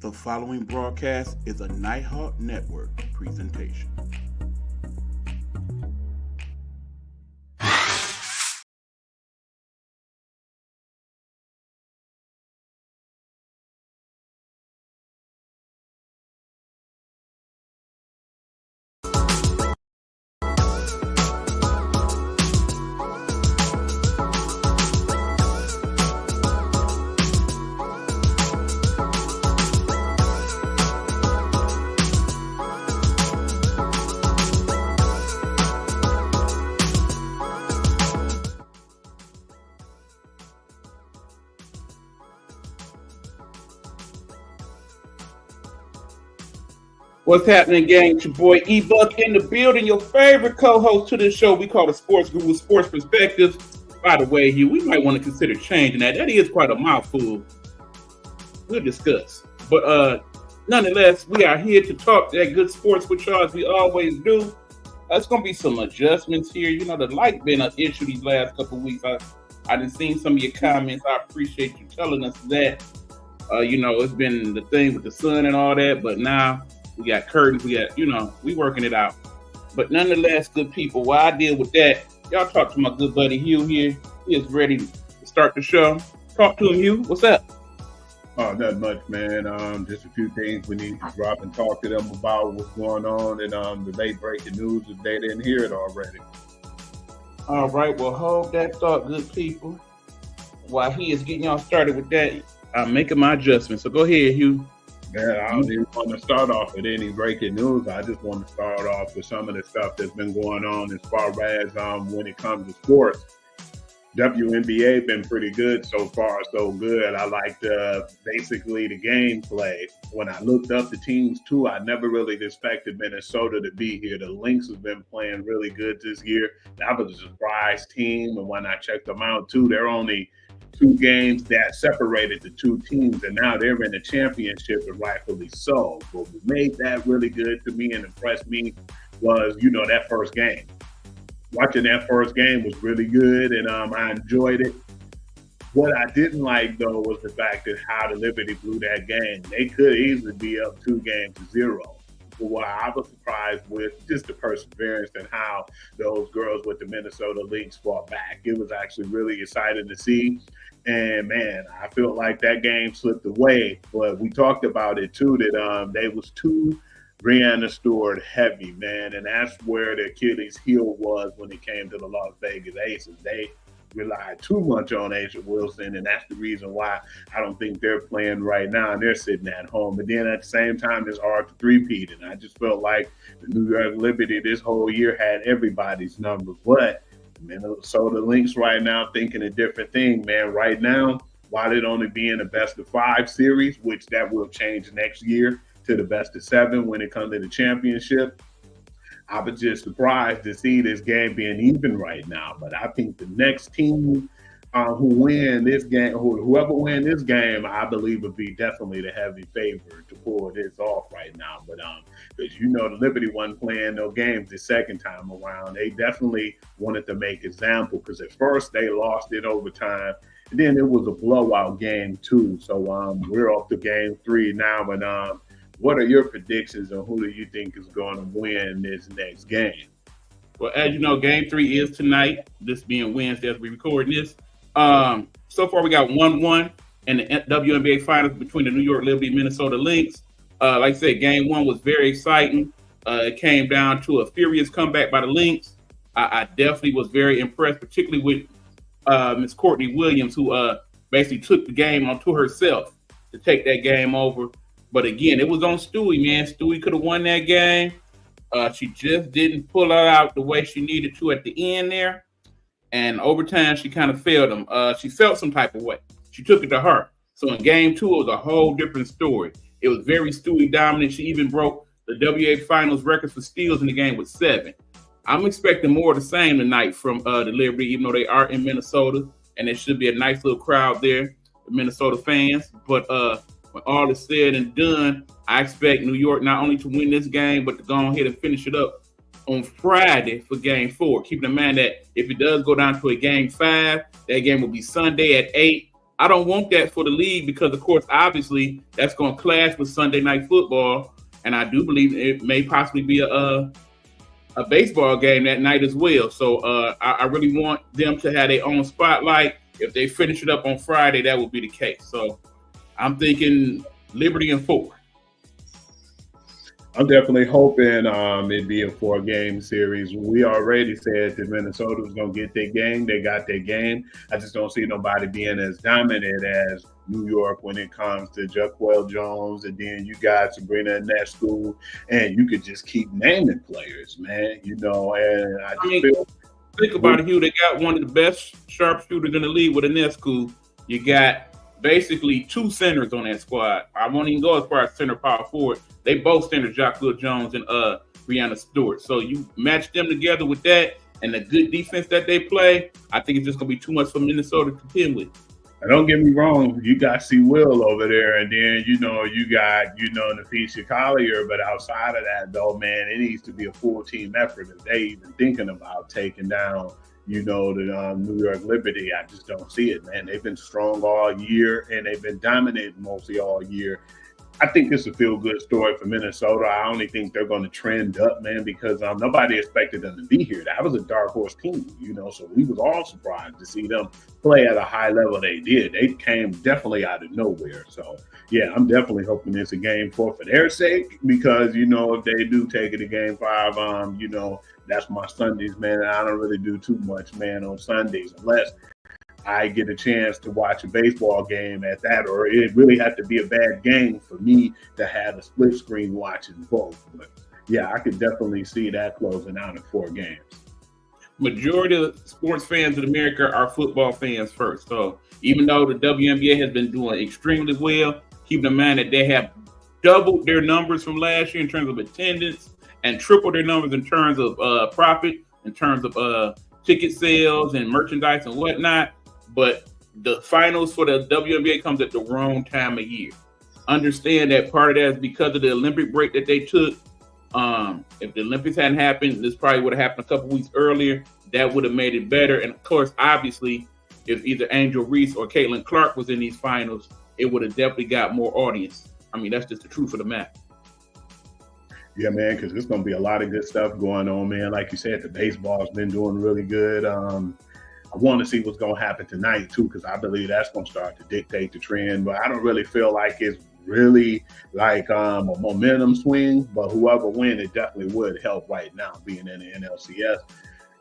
The following broadcast is a Nighthawk Network presentation. What's happening, gang? It's your boy E-Buck in the building, your favorite co-host to this show we call the Sportsguru Sports Perspective. By the way, Hugh, we might want to consider changing that. That is quite a mouthful. We'll discuss. But nonetheless, we are here to talk that good sports with y'all as we always do. There's going to be some adjustments here. You know, the light been an issue these last couple of weeks. I done seen some of your comments. I appreciate you telling us that. It's been the thing with the sun and all that, but now we got curtains. We got, we working it out. But nonetheless, good people, while I deal with that, y'all talk to my good buddy Hugh here. He is ready to start the show. Talk to him, Hugh. What's up? Oh, not much, man. Just a few things we need to drop and talk to them about what's going on and the late breaking news if they didn't hear it already. All right, well, hold that thought, good people. While he is getting y'all started with that, I'm making my adjustments. So go ahead, Hugh. Yeah, I don't even want to start off with any breaking news. I just want to start off with some of the stuff that's been going on as far as when it comes to sports. WNBA been pretty good so far, so good. I liked basically the gameplay. When I looked up the teams too, I never really expected Minnesota to be here. The Lynx have been playing really good this year. That was a surprise team, and when I checked them out too, they're only 2 games that separated the 2 teams, and now they're in the championship, and rightfully so. What made that really good to me and impressed me was, that first game. Watching that first game was really good, and I enjoyed it. What I didn't like, though, was the fact that how the Liberty blew that game. They could easily be up 2-0. But what I was surprised with, just the perseverance and how those girls with the Minnesota Lynx fought back. It was actually really exciting to see. And, man, I felt like that game slipped away. But we talked about it, too, that they was too Brianna Stewart heavy, man. And that's where the Achilles heel was when it came to the Las Vegas Aces. They relied too much on Asia Wilson, and that's the reason why I don't think they're playing right now, and they're sitting at home. But then at the same time, it's hard to three-peat, and I just felt like the New York Liberty this whole year had everybody's number. But Minnesota Lynx right now thinking a different thing, man. Right now, while it only being a best-of-5 series, which that will change next year to the best-of-7 when it comes to the championship, I was just surprised to see this game being even right now. But I think the next team who win this game, whoever win this game, I believe would be definitely the heavy favorite to pull this off right now. But because the Liberty wasn't playing no games the second time around, they definitely wanted to make example. Because at first they lost it overtime, and then it was a blowout game too. So we're off to game 3 now, and what are your predictions on who do you think is going to win this next game? Well, as you know, game 3 is tonight, this being Wednesday as we record this. So far, we got 1-1 in the WNBA Finals between the New York Liberty and Minnesota Lynx. Like I said, game 1 was very exciting. It came down to a furious comeback by the Lynx. I definitely was very impressed, particularly with Miss Courtney Williams, who basically took the game onto herself to take that game over. But again, it was on Stewie, man. Stewie could have won that game. She just didn't pull her out the way she needed to at the end there. And overtime, she kind of failed them. She felt some type of way. She took it to her. So in game 2, it was a whole different story. It was very Stewie dominant. She even broke the WA Finals record for steals in the game with 7. I'm expecting more of the same tonight from the Liberty, even though they are in Minnesota. And there should be a nice little crowd there, the Minnesota fans. But when all is said and done, I expect New York not only to win this game, but to go ahead and finish it up on Friday for game 4. Keeping in mind that if it does go down to a game 5, that game will be Sunday at 8. I don't want that for the league because, of course, obviously that's going to clash with Sunday Night Football, and I do believe it may possibly be a baseball game that night as well. So I really want them to have their own spotlight. If they finish it up on Friday, that would be the case. So I'm thinking Liberty and 4. I'm definitely hoping it'd be a 4-game series. We already said that Minnesota was going to get their game. They got their game. I just don't see nobody being as dominant as New York when it comes to Jaquel Jones, and then you got Sabrina Ionescu, and you could just keep naming players, man. And I just think about it, Hugh. They got one of the best sharpshooters in the league with Ionescu. You got basically 2 centers on that squad. I won't even go as far as center power forward. They both centers, Jaquel Jones and Breanna Stewart. So you match them together with that and the good defense that they play, I think it's just going to be too much for Minnesota to contend with. And don't get me wrong, you got C. Will over there, and then, you got, Nafisha Collier. But outside of that, though, man, it needs to be a full team effort if they even thinking about taking down, the New York Liberty. I just don't see it, man. They've been strong all year, and they've been dominating mostly all year. I think it's a feel-good story for Minnesota. I only think they're going to trend up, man, because nobody expected them to be here. That was a dark horse team, so we was all surprised to see them play at a high level they did. They came definitely out of nowhere. So, yeah, I'm definitely hoping it's a game 4 for their sake because, if they do take it to game 5, that's my Sundays, man. I don't really do too much, man, on Sundays unless I get a chance to watch a baseball game at that, or it really had to be a bad game for me to have a split screen watching both. But yeah, I could definitely see that closing out in 4 games. Majority of sports fans in America are football fans first. So even though the WNBA has been doing extremely well, keep in mind that they have doubled their numbers from last year in terms of attendance and tripled their numbers in terms of profit, in terms of ticket sales and merchandise and whatnot. But the finals for the WNBA comes at the wrong time of year. Understand that part of that is because of the Olympic break that they took. If the Olympics hadn't happened, this probably would have happened a couple weeks earlier. That would have made it better. And of course, obviously, if either Angel Reese or Caitlin Clark was in these finals, it would have definitely got more audience. I mean, that's just the truth of the matter. Yeah, man, because there's going to be a lot of good stuff going on, man. Like you said, the baseball's been doing really good. I want to see what's going to happen tonight, too, because I believe that's going to start to dictate the trend. But I don't really feel like it's really like a momentum swing. But whoever wins, it definitely would help right now being in the NLCS.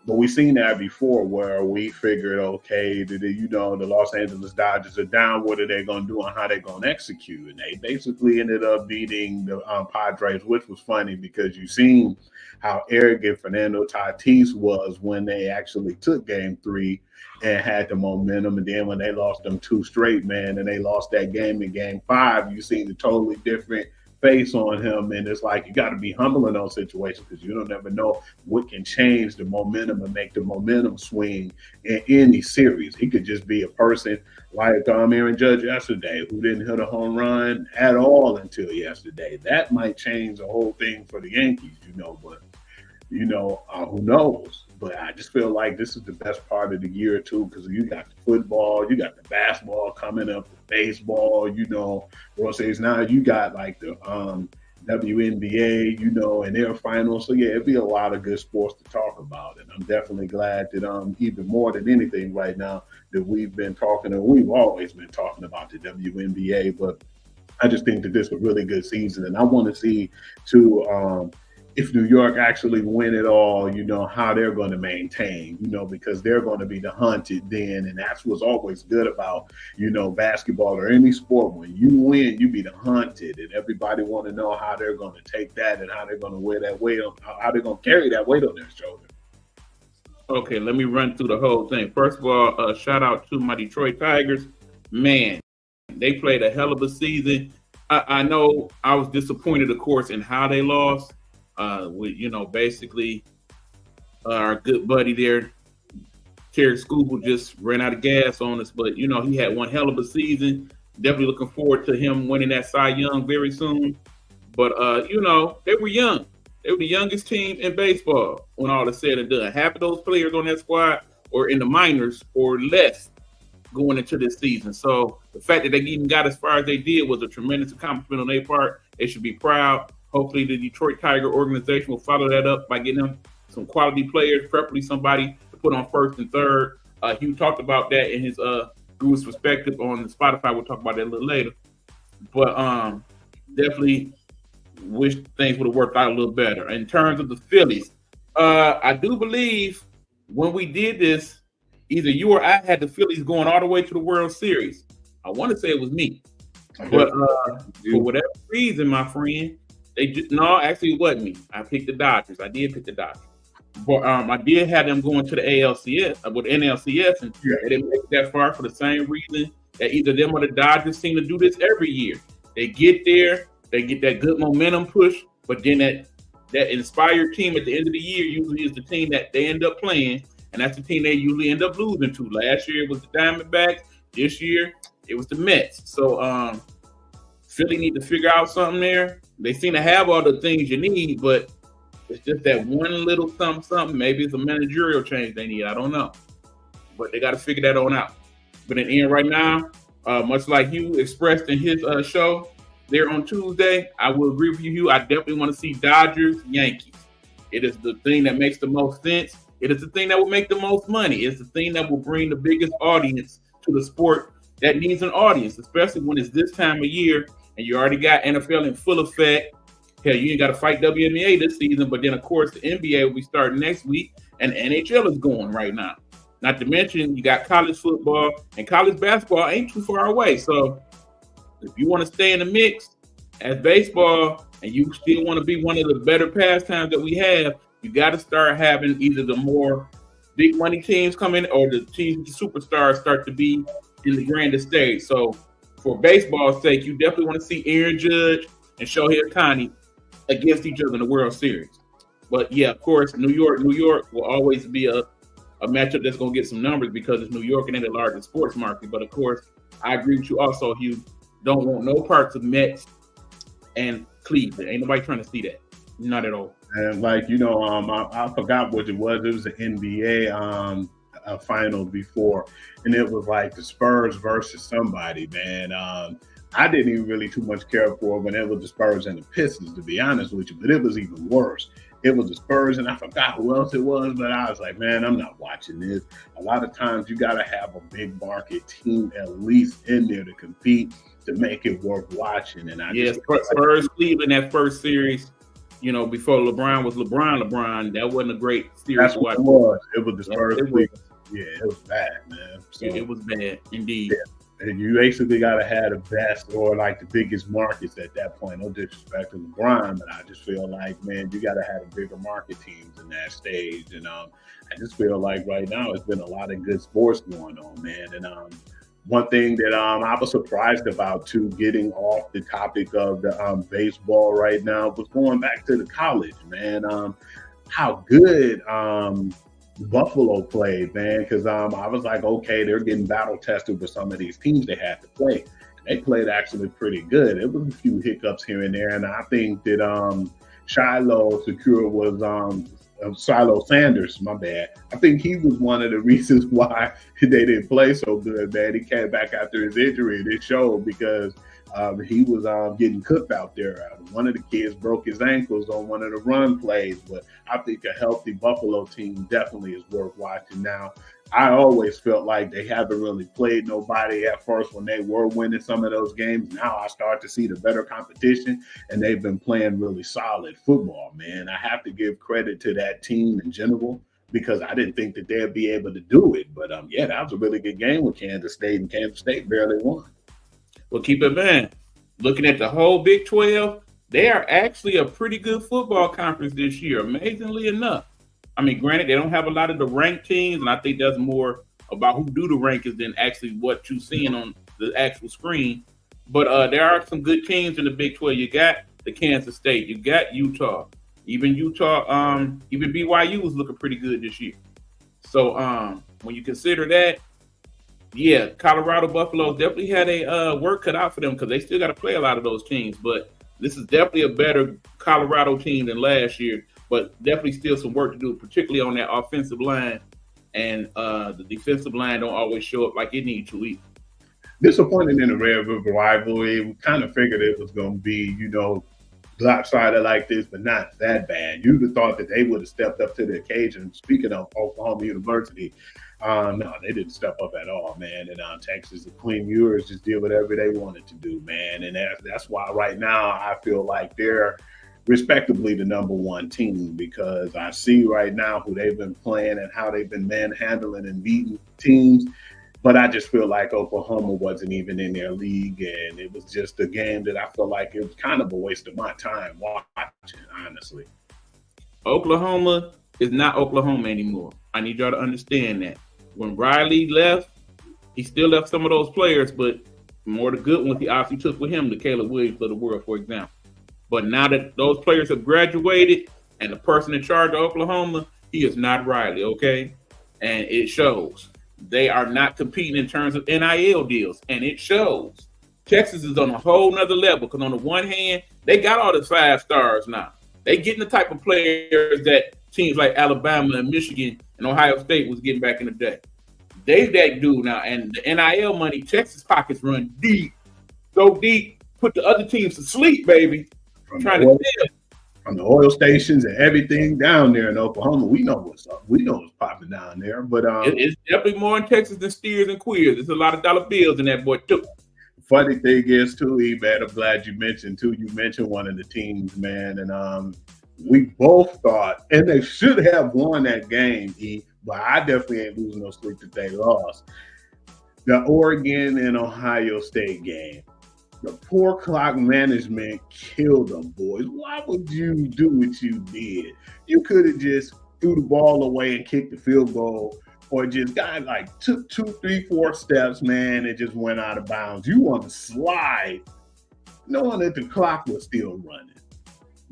But we've seen that before where we figured, okay, the Los Angeles Dodgers are down. What are they going to do and how they're going to execute? And they basically ended up beating the Padres, which was funny because you've seen how arrogant Fernando Tatis was when they actually took game 3 and had the momentum. And then when they lost them 2 straight, man, and they lost that game in game 5, you seen the totally different face on him. And it's like you got to be humble in those situations because you don't ever know what can change the momentum and make the momentum swing in any series. He could just be a person like Aaron Judge yesterday who didn't hit a home run at all until yesterday. That might change the whole thing for the Yankees, but who knows? But I just feel like this is the best part of the year, too, because you got the football, you got the basketball coming up, the baseball, World Series. Now you got like the WNBA, in their finals. So, yeah, it'd be a lot of good sports to talk about. And I'm definitely glad that even more than anything right now that we've always been talking about the WNBA. But I just think that this is a really good season. And I want to see, too, if New York actually win it all, how they're going to maintain, because they're going to be the hunted then. And that's what's always good about, basketball or any sport. When you win, you be the hunted. And everybody want to know how they're going to take that and how they're going to wear that weight, how they're going to carry that weight on their shoulder. Okay, let me run through the whole thing. First of all, shout out to my Detroit Tigers. Man, they played a hell of a season. I know I was disappointed, of course, in how they lost. Basically our good buddy there, Terry Scooble, just ran out of gas on us. But, he had one hell of a season. Definitely looking forward to him winning that Cy Young very soon. But, they were young. They were the youngest team in baseball when all is said and done. Half of those players on that squad or in the minors or less. going into this season. So the fact that they even got as far as they did was a tremendous accomplishment on their part. They should be proud. Hopefully the Detroit Tiger organization will follow that up by getting them some quality players, preferably somebody to put on first and third. Hugh talked about that in his Guru's Perspective on the Spotify. We'll talk about that a little later. But definitely wish things would have worked out a little better. In terms of the Phillies, I do believe when we did this, either you or I had the Phillies going all the way to the World Series. I want to say it was me. But for whatever reason, my friend, actually it wasn't me. I picked the Dodgers. I did pick the Dodgers. But I did have them going to the ALCS with NLCS, and they didn't make it that far for the same reason that either them or the Dodgers seem to do this every year. They get there, they get that good momentum push, but then that inspired team at the end of the year usually is the team that they end up playing, and that's the team they usually end up losing to. Last year it was the Diamondbacks. This year it was the Mets. So Philly need to figure out something there. They seem to have all the things you need, but it's just that one little something. Maybe it's a managerial change they need. I don't know. But they got to figure that on out. But in the end right now, much like Hugh expressed in his show there on Tuesday, I will agree with you, Hugh. I definitely want to see Dodgers, Yankees. It is the thing that makes the most sense. It is the thing that will make the most money. It's the thing that will bring the biggest audience to the sport that needs an audience, especially when it's this time of year and you already got NFL in full effect. Hell, you ain't got to fight WNBA this season, but then, of course, the NBA will be starting next week, and the NHL is going right now. Not to mention, you got college football, and college basketball ain't too far away. So if you want to stay in the mix as baseball and you still want to be one of the better pastimes that we have, you got to start having either the more big money teams come in or the teams, the superstars start to be in the grandest stage. So for baseball's sake, you definitely want to see Aaron Judge and Shohei Ohtani against each other in the World Series. But yeah, of course, New York will always be a matchup that's going to get some numbers because it's New York and they're the largest sports market. But of course, I agree with you also, Hugh. Don't want no parts of Mets and Cleveland. Ain't nobody trying to see that. Not at all. And I forgot what it was. It was the NBA final before, and it was like the Spurs versus somebody, man. I didn't even really too much care for when it was the Spurs and the Pistons, to be honest with you, but it was even worse. It was the Spurs, and I forgot who else it was, but I was like, man, I'm not watching this. A lot of times you got to have a big market team at least in there to compete to make it worth watching. And Spurs Cleveland, that first series, before LeBron was LeBron, that wasn't a great series. That's what it was. It was the Spurs Cleveland. Yeah, it was bad, man. So, it was bad, indeed. Yeah. And you basically got to have the best or like the biggest markets at that point. No disrespect to LeBron, but I just feel like, man, you got to have the bigger market teams in that stage. And I just feel like right now it's been a lot of good sports going on, man. And one thing that I was surprised about, too, getting off the topic of the baseball right now, was going back to the college, man. How good Buffalo played, man, because I was like, okay, they're getting battle tested with some of these teams they had to play. They played actually pretty good. It was a few hiccups here and there, and I think that Shiloh Sanders, my bad. I think he was one of the reasons why they didn't play so good, man. He came back after his injury, and it showed because he was getting cooked out there. One of the kids broke his ankles on one of the run plays, but I think a healthy Buffalo team definitely is worth watching. Now, I always felt like they haven't really played nobody at first when they were winning some of those games. Now I start to see the better competition, and they've been playing really solid football, man. I have to give credit to that team in general because I didn't think that they'd be able to do it. But, that was a really good game with Kansas State, and Kansas State barely won. Well, keep in mind, looking at the whole Big 12, they are actually a pretty good football conference this year, amazingly enough. I mean, granted, they don't have a lot of the ranked teams, and I think that's more about who do the rankings than actually what you're seeing on the actual screen. But there are some good teams in the Big 12. You got the Kansas State. You got Utah. Even BYU was looking pretty good this year. So when you consider that, yeah, Colorado Buffalo definitely had a work cut out for them because they still got to play a lot of those teams. But this is definitely a better Colorado team than last year, but definitely still some work to do, particularly on that offensive line. and the defensive line don't always show up like it needs to either. Disappointed in the Red River rivalry. We kind of figured it was going to be, lopsided like this, but not that bad. You'd have thought that they would have stepped up to the occasion. Speaking of Oklahoma University, no, they didn't step up at all, man. And Texas, the Queen Ewers just did whatever they wanted to do, man. And that's why right now I feel like they're respectively the number one team, because I see right now who they've been playing and how they've been manhandling and beating teams. But I just feel like Oklahoma wasn't even in their league, and it was just a game that I feel like it was kind of a waste of my time watching, honestly. Oklahoma is not Oklahoma anymore. I need y'all to understand that. When Riley left, he still left some of those players, but more the good ones he obviously took with him, the Caleb Williams of the world, for example. But now that those players have graduated and the person in charge of Oklahoma, he is not Riley, okay? And it shows. They are not competing in terms of NIL deals, and it shows. Texas is on a whole nother level because on the one hand, they got all the 5 stars now. They getting the type of players that teams like Alabama and Michigan and Ohio State was getting back in the day. They that dude now, and the NIL money, Texas pockets run deep, so deep, put the other teams to sleep, baby. From the oil stations and everything down there in Oklahoma, we know what's up. We know what's popping down there. But it's definitely more in Texas than steers and queers. There's a lot of dollar bills in that boy too. Funny thing is too, E-Man, I'm glad you mentioned one of the teams, man. And we both thought, and they should have won that game, E, but I definitely ain't losing no sleep that they lost. The Oregon and Ohio State game. The poor clock management killed them, boys. Why would you do what you did? You could have just threw the ball away and kicked the field goal, or just took 2, 3, 4 steps, man, and just went out of bounds. You want to slide, knowing that the clock was still running.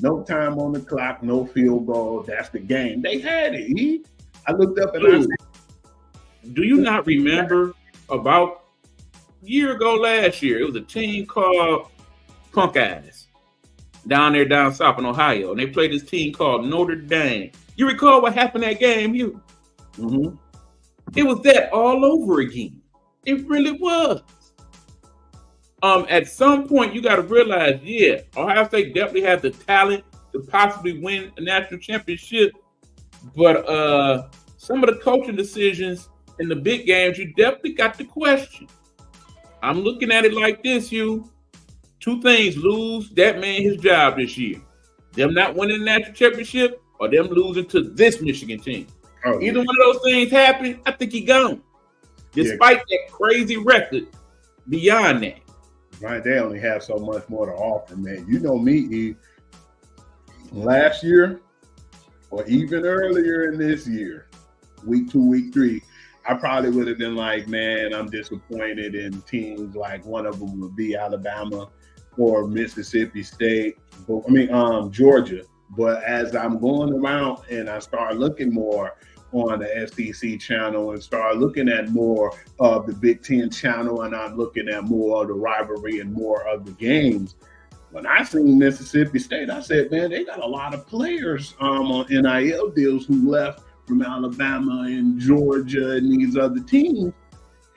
No time on the clock, no field goal. That's the game. They had it. I looked up and I said, do you not remember about year ago last year, it was a team called Punk Eyes down south in Ohio, and they played this team called Notre Dame. You recall what happened that game, Hugh? Mm-hmm. It was that all over again. It really was. At some point, you got to realize, Ohio State definitely has the talent to possibly win a national championship, but some of the coaching decisions in the big games, you definitely got to question. I'm looking at it like this, Hugh. 2 things: lose that man his job this year. Them not winning the national championship, or them losing to this Michigan team. Either one of those things happen, I think he gone. Despite that crazy record, beyond that. Right, they only have so much more to offer, man. You know me, E. Last year, or even earlier in this year, week 2, week 3, I probably would have been like, man, I'm disappointed in teams like one of them would be Alabama or Mississippi State. Georgia. But as I'm going around and I start looking more on the SEC channel and start looking at more of the Big Ten channel, and I'm looking at more of the rivalry and more of the games, when I seen Mississippi State, I said, man, they got a lot of players on NIL deals who left from Alabama and Georgia and these other teams,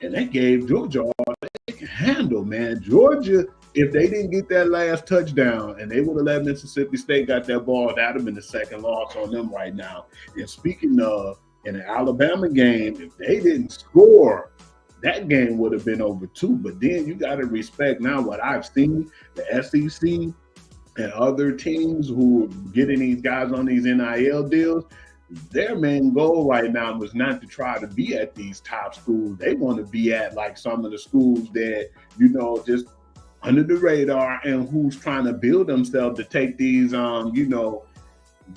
and they gave Georgia all they can handle, man. Georgia, if they didn't get that last touchdown and they would have let Mississippi State got that ball, that would have been the second loss on them right now. And speaking of, in the Alabama game, if they didn't score, that game would have been over too. But then you got to respect now what I've seen, the SEC and other teams who are getting these guys on these NIL deals. Their main goal right now was not to try to be at these top schools. They want to be at like some of the schools that, just under the radar, and who's trying to build themselves to take these,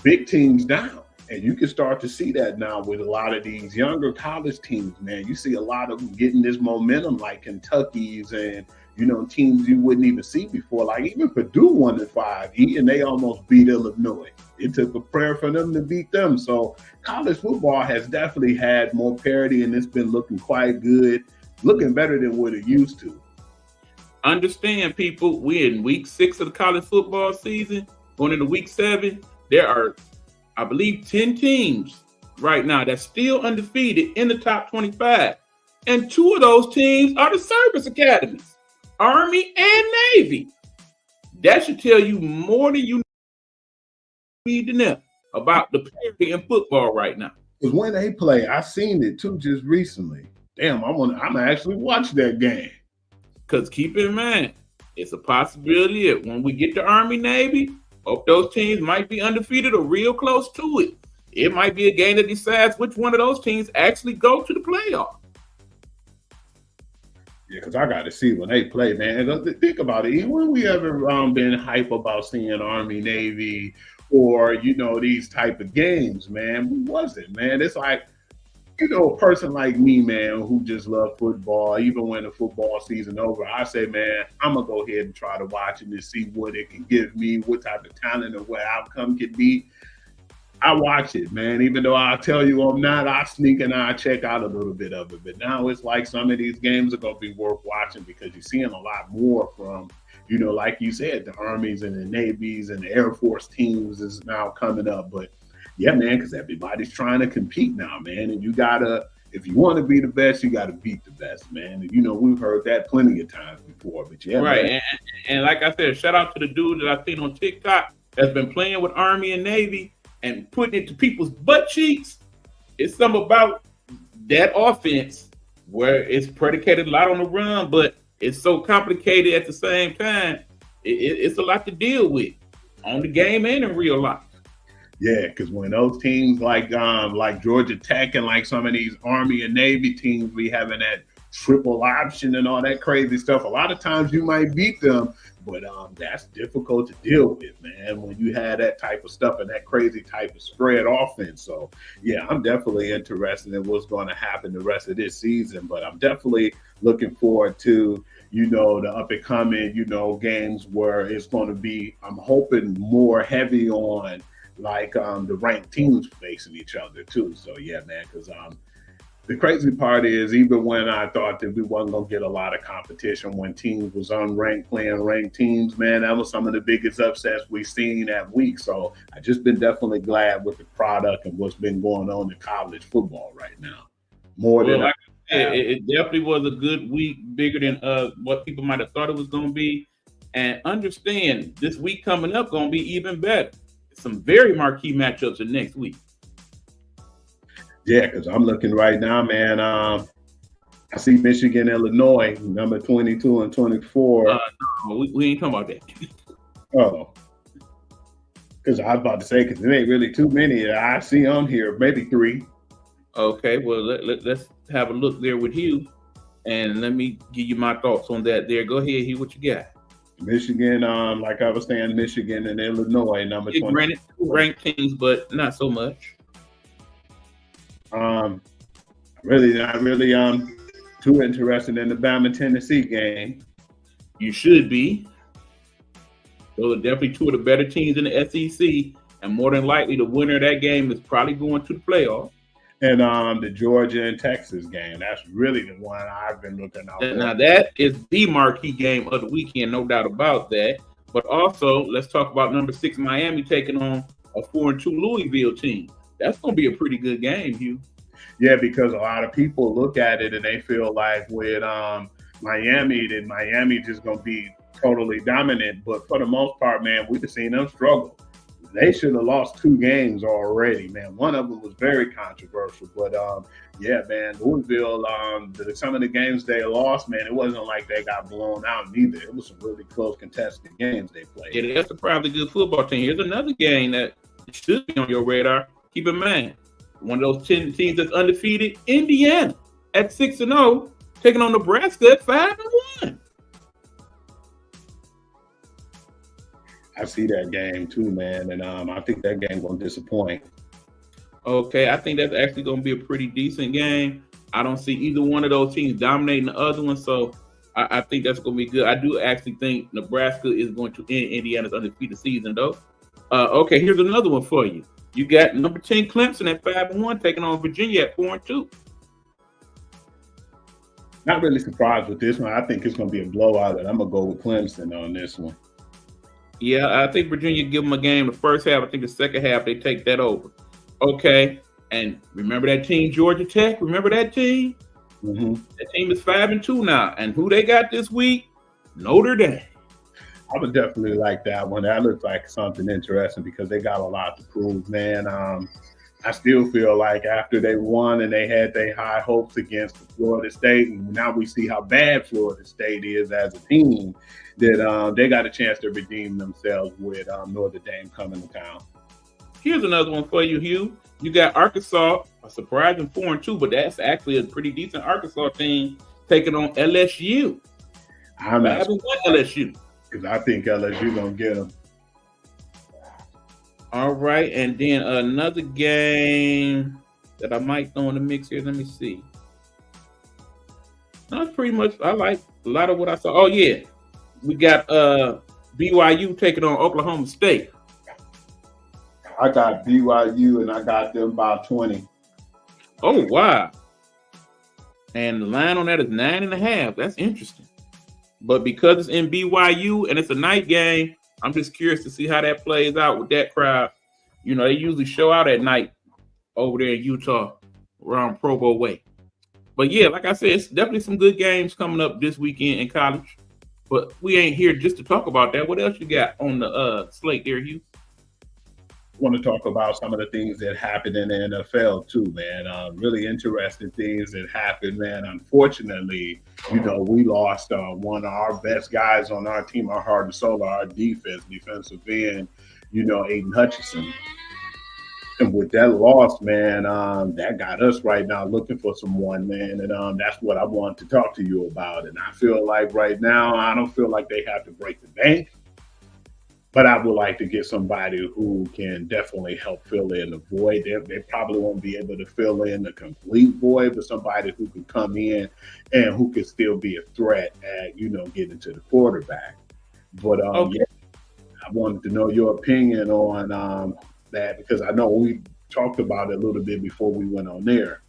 big teams down. And you can start to see that now with a lot of these younger college teams, man. You see a lot of them getting this momentum, like Kentucky's and, teams you wouldn't even see before. Like even Purdue won at 5, and they almost beat Illinois. It took a prayer for them to beat them. So college football has definitely had more parity, and it's been looking quite good, looking better than what it used to. Understand, people, we're in week 6 of the college football season. Going into week 7, there are, I believe, 10 teams right now that's still undefeated in the top 25. And two of those teams are the service academies, Army and Navy. That should tell you more than you need to know about the parity in football right now. Because when they play, I seen it too just recently. Damn, I'm actually watch that game. Because keep in mind, it's a possibility that when we get to Army Navy, both those teams might be undefeated or real close to it. It might be a game that decides which one of those teams actually go to the playoff. Yeah, because I got to see when they play, man. Think about it. Even when we ever been hype about seeing Army, Navy, or, these type of games, man, who was it, man? It's like, a person like me, man, who just love football, even when the football season over, I say, man, I'm going to go ahead and try to watch it and see what it can give me, what type of talent and what outcome can be. I watch it, man. Even though I tell you I'm not, I sneak and I check out a little bit of it. But now it's like some of these games are going to be worth watching because you're seeing a lot more from, like you said, the Armies and the Navies and the Air Force teams is now coming up. But yeah, man, because everybody's trying to compete now, man. And if you want to be the best, you got to beat the best, man. And, we've heard that plenty of times before. But yeah, right. And like I said, shout out to the dude that I seen on TikTok that's been playing with Army and Navy and putting it to people's butt cheeks. It's something about that offense where it's predicated a lot on the run, but it's so complicated at the same time. It's a lot to deal with on the game and in real life. Yeah, because when those teams like Georgia Tech and like some of these Army and Navy teams be having that triple option and all that crazy stuff, a lot of times you might beat them, but that's difficult to deal with, man, when you have that type of stuff and that crazy type of spread offense. So yeah, I'm definitely interested in what's going to happen the rest of this season, but I'm definitely looking forward to the up and coming games where it's going to be, I'm hoping, more heavy on like the ranked teams facing each other too. So yeah, man, because the crazy part is, even when I thought that we wasn't going to get a lot of competition when teams was unranked playing ranked teams, man, that was some of the biggest upsets we've seen that week. So I just been definitely glad with the product and what's been going on in college football right now. It definitely was a good week, bigger than what people might have thought it was going to be. And understand, this week coming up going to be even better. Some very marquee matchups in next week. Yeah, because I'm looking right now, man. I see Michigan, Illinois, number 22 and 24. No, we ain't talking about that. Oh. Because I was about to say, because there ain't really too many I see on here, maybe 3. Okay, well, let's have a look there with Hugh, and let me give you my thoughts on that there. Go ahead, Hugh, what you got? Michigan, like I was saying, Michigan and Illinois, number 20. Granted, ranked teams, but not so much. Really not really too interested in the Bama-Tennessee game. You should be. Those are definitely two of the better teams in the SEC, and more than likely the winner of that game is probably going to the playoffs. And the Georgia and Texas game, that's really the one I've been looking out for. Now that is the marquee game of the weekend, no doubt about that. But also, let's talk about number 6 Miami taking on a 4-2 Louisville team. That's going to be a pretty good game, Hugh. Yeah, because a lot of people look at it and they feel like with Miami, that Miami just going to be totally dominant. But for the most part, man, we've seen them struggle. They should have lost 2 games already, man. One of them was very controversial. But, yeah, man, Louisville, some of the games they lost, man, it wasn't like they got blown out neither. It was some really close contested games they played. Yeah, that's a probably good football team. Here's another game that should be on your radar. Keep in mind, one of those 10 teams that's undefeated, Indiana at 6-0, taking on Nebraska at 5-1. I see that game too, man, and I think that game gonna disappoint. Okay, I think that's actually gonna be a pretty decent game. I don't see either one of those teams dominating the other one, so I think that's gonna be good. I do actually think Nebraska is going to end Indiana's undefeated season, though. Okay, here's another one for you. You got number 10 Clemson at 5-1 taking on Virginia at 4-2. Not really surprised with this one. I think it's gonna be a blowout, and I'm gonna go with Clemson on this one. Yeah, I think Virginia give them a game the first half. I think the second half they take that over. Okay, And remember that team, Georgia Tech? Remember that team? Mm-hmm. That team is 5-2 now. And who they got this week? Notre Dame. I would definitely like that one. That looks like something interesting because they got a lot to prove, man. I still feel like after they won and they had their high hopes against Florida State, and now we see how bad Florida State is as a team, that they got a chance to redeem themselves with Notre Dame coming to town. Here's another one for you, Hugh. You got Arkansas, a surprising 4-2, but that's actually a pretty decent Arkansas team taking on LSU. I'm not having LSU because I think LSU gonna get them. All right, and then another game that I might throw in the mix here. Let me see. That's pretty much. I like a lot of what I saw. Oh yeah, we got BYU taking on Oklahoma State. I got BYU and I got them by 20. Oh wow! And the line on that is 9.5. That's interesting. But because it's in BYU and it's a night game, I'm just curious to see how that plays out with that crowd. You know, they usually show out at night over there in Utah around Provo way. But yeah, like I said, it's definitely some good games coming up this weekend in college. But we ain't here just to talk about that. What else you got on the slate there, Hugh? Want to talk about some of the things that happened in the NFL too, man. Really interesting things that happened, man. Unfortunately, you know, we lost one of our best guys on our team, our heart and soul, our defensive end, you know, Aiden Hutchinson. And with that loss, man, that got us right now looking for someone, man. And that's what I want to talk to you about. And I feel like right now, I don't feel like they have to break the bank. But I would like to get somebody who can definitely help fill in the void. They probably won't be able to fill in the complete void, but somebody who can come in and who can still be a threat at, you know, getting to the quarterback. But Okay. yeah, I wanted to know your opinion on that because I know we talked about it a little bit before we went on there.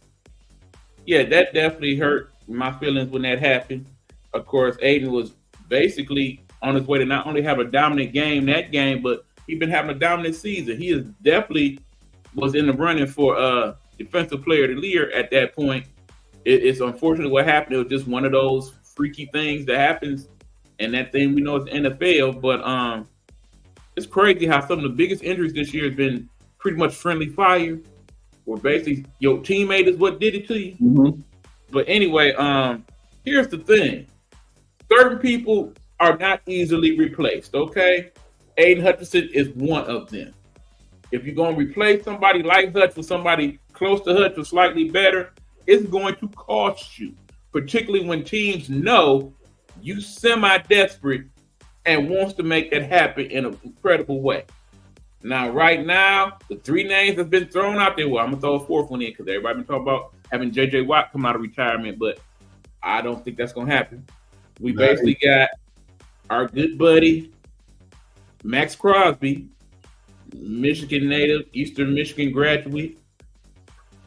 Yeah, that definitely hurt my feelings when that happened. Of course, Aiden was basically on his way to not only have a dominant game that game, but he's been having a dominant season. He is definitely was in the running for defensive player of the year at that point. It's unfortunate what happened. It was just one of those freaky things that happens, and that thing we know is NFL. But it's crazy how some of the biggest injuries this year has been pretty much friendly fire, where basically your teammate is what did it to you. Mm-hmm. But anyway, here's the thing: certain people are not easily replaced, okay? Aiden Hutchinson is one of them. If you're going to replace somebody like Hutch with somebody close to Hutch or slightly better, it's going to cost you, particularly when teams know you semi-desperate and wants to make that happen in an incredible way. Now, right now, the three names have been thrown out there. Well, I'm going to throw a fourth one in because everybody been talking about having J.J. Watt come out of retirement, but I don't think that's going to happen. We basically got our good buddy, Max Crosby, Michigan native, Eastern Michigan graduate,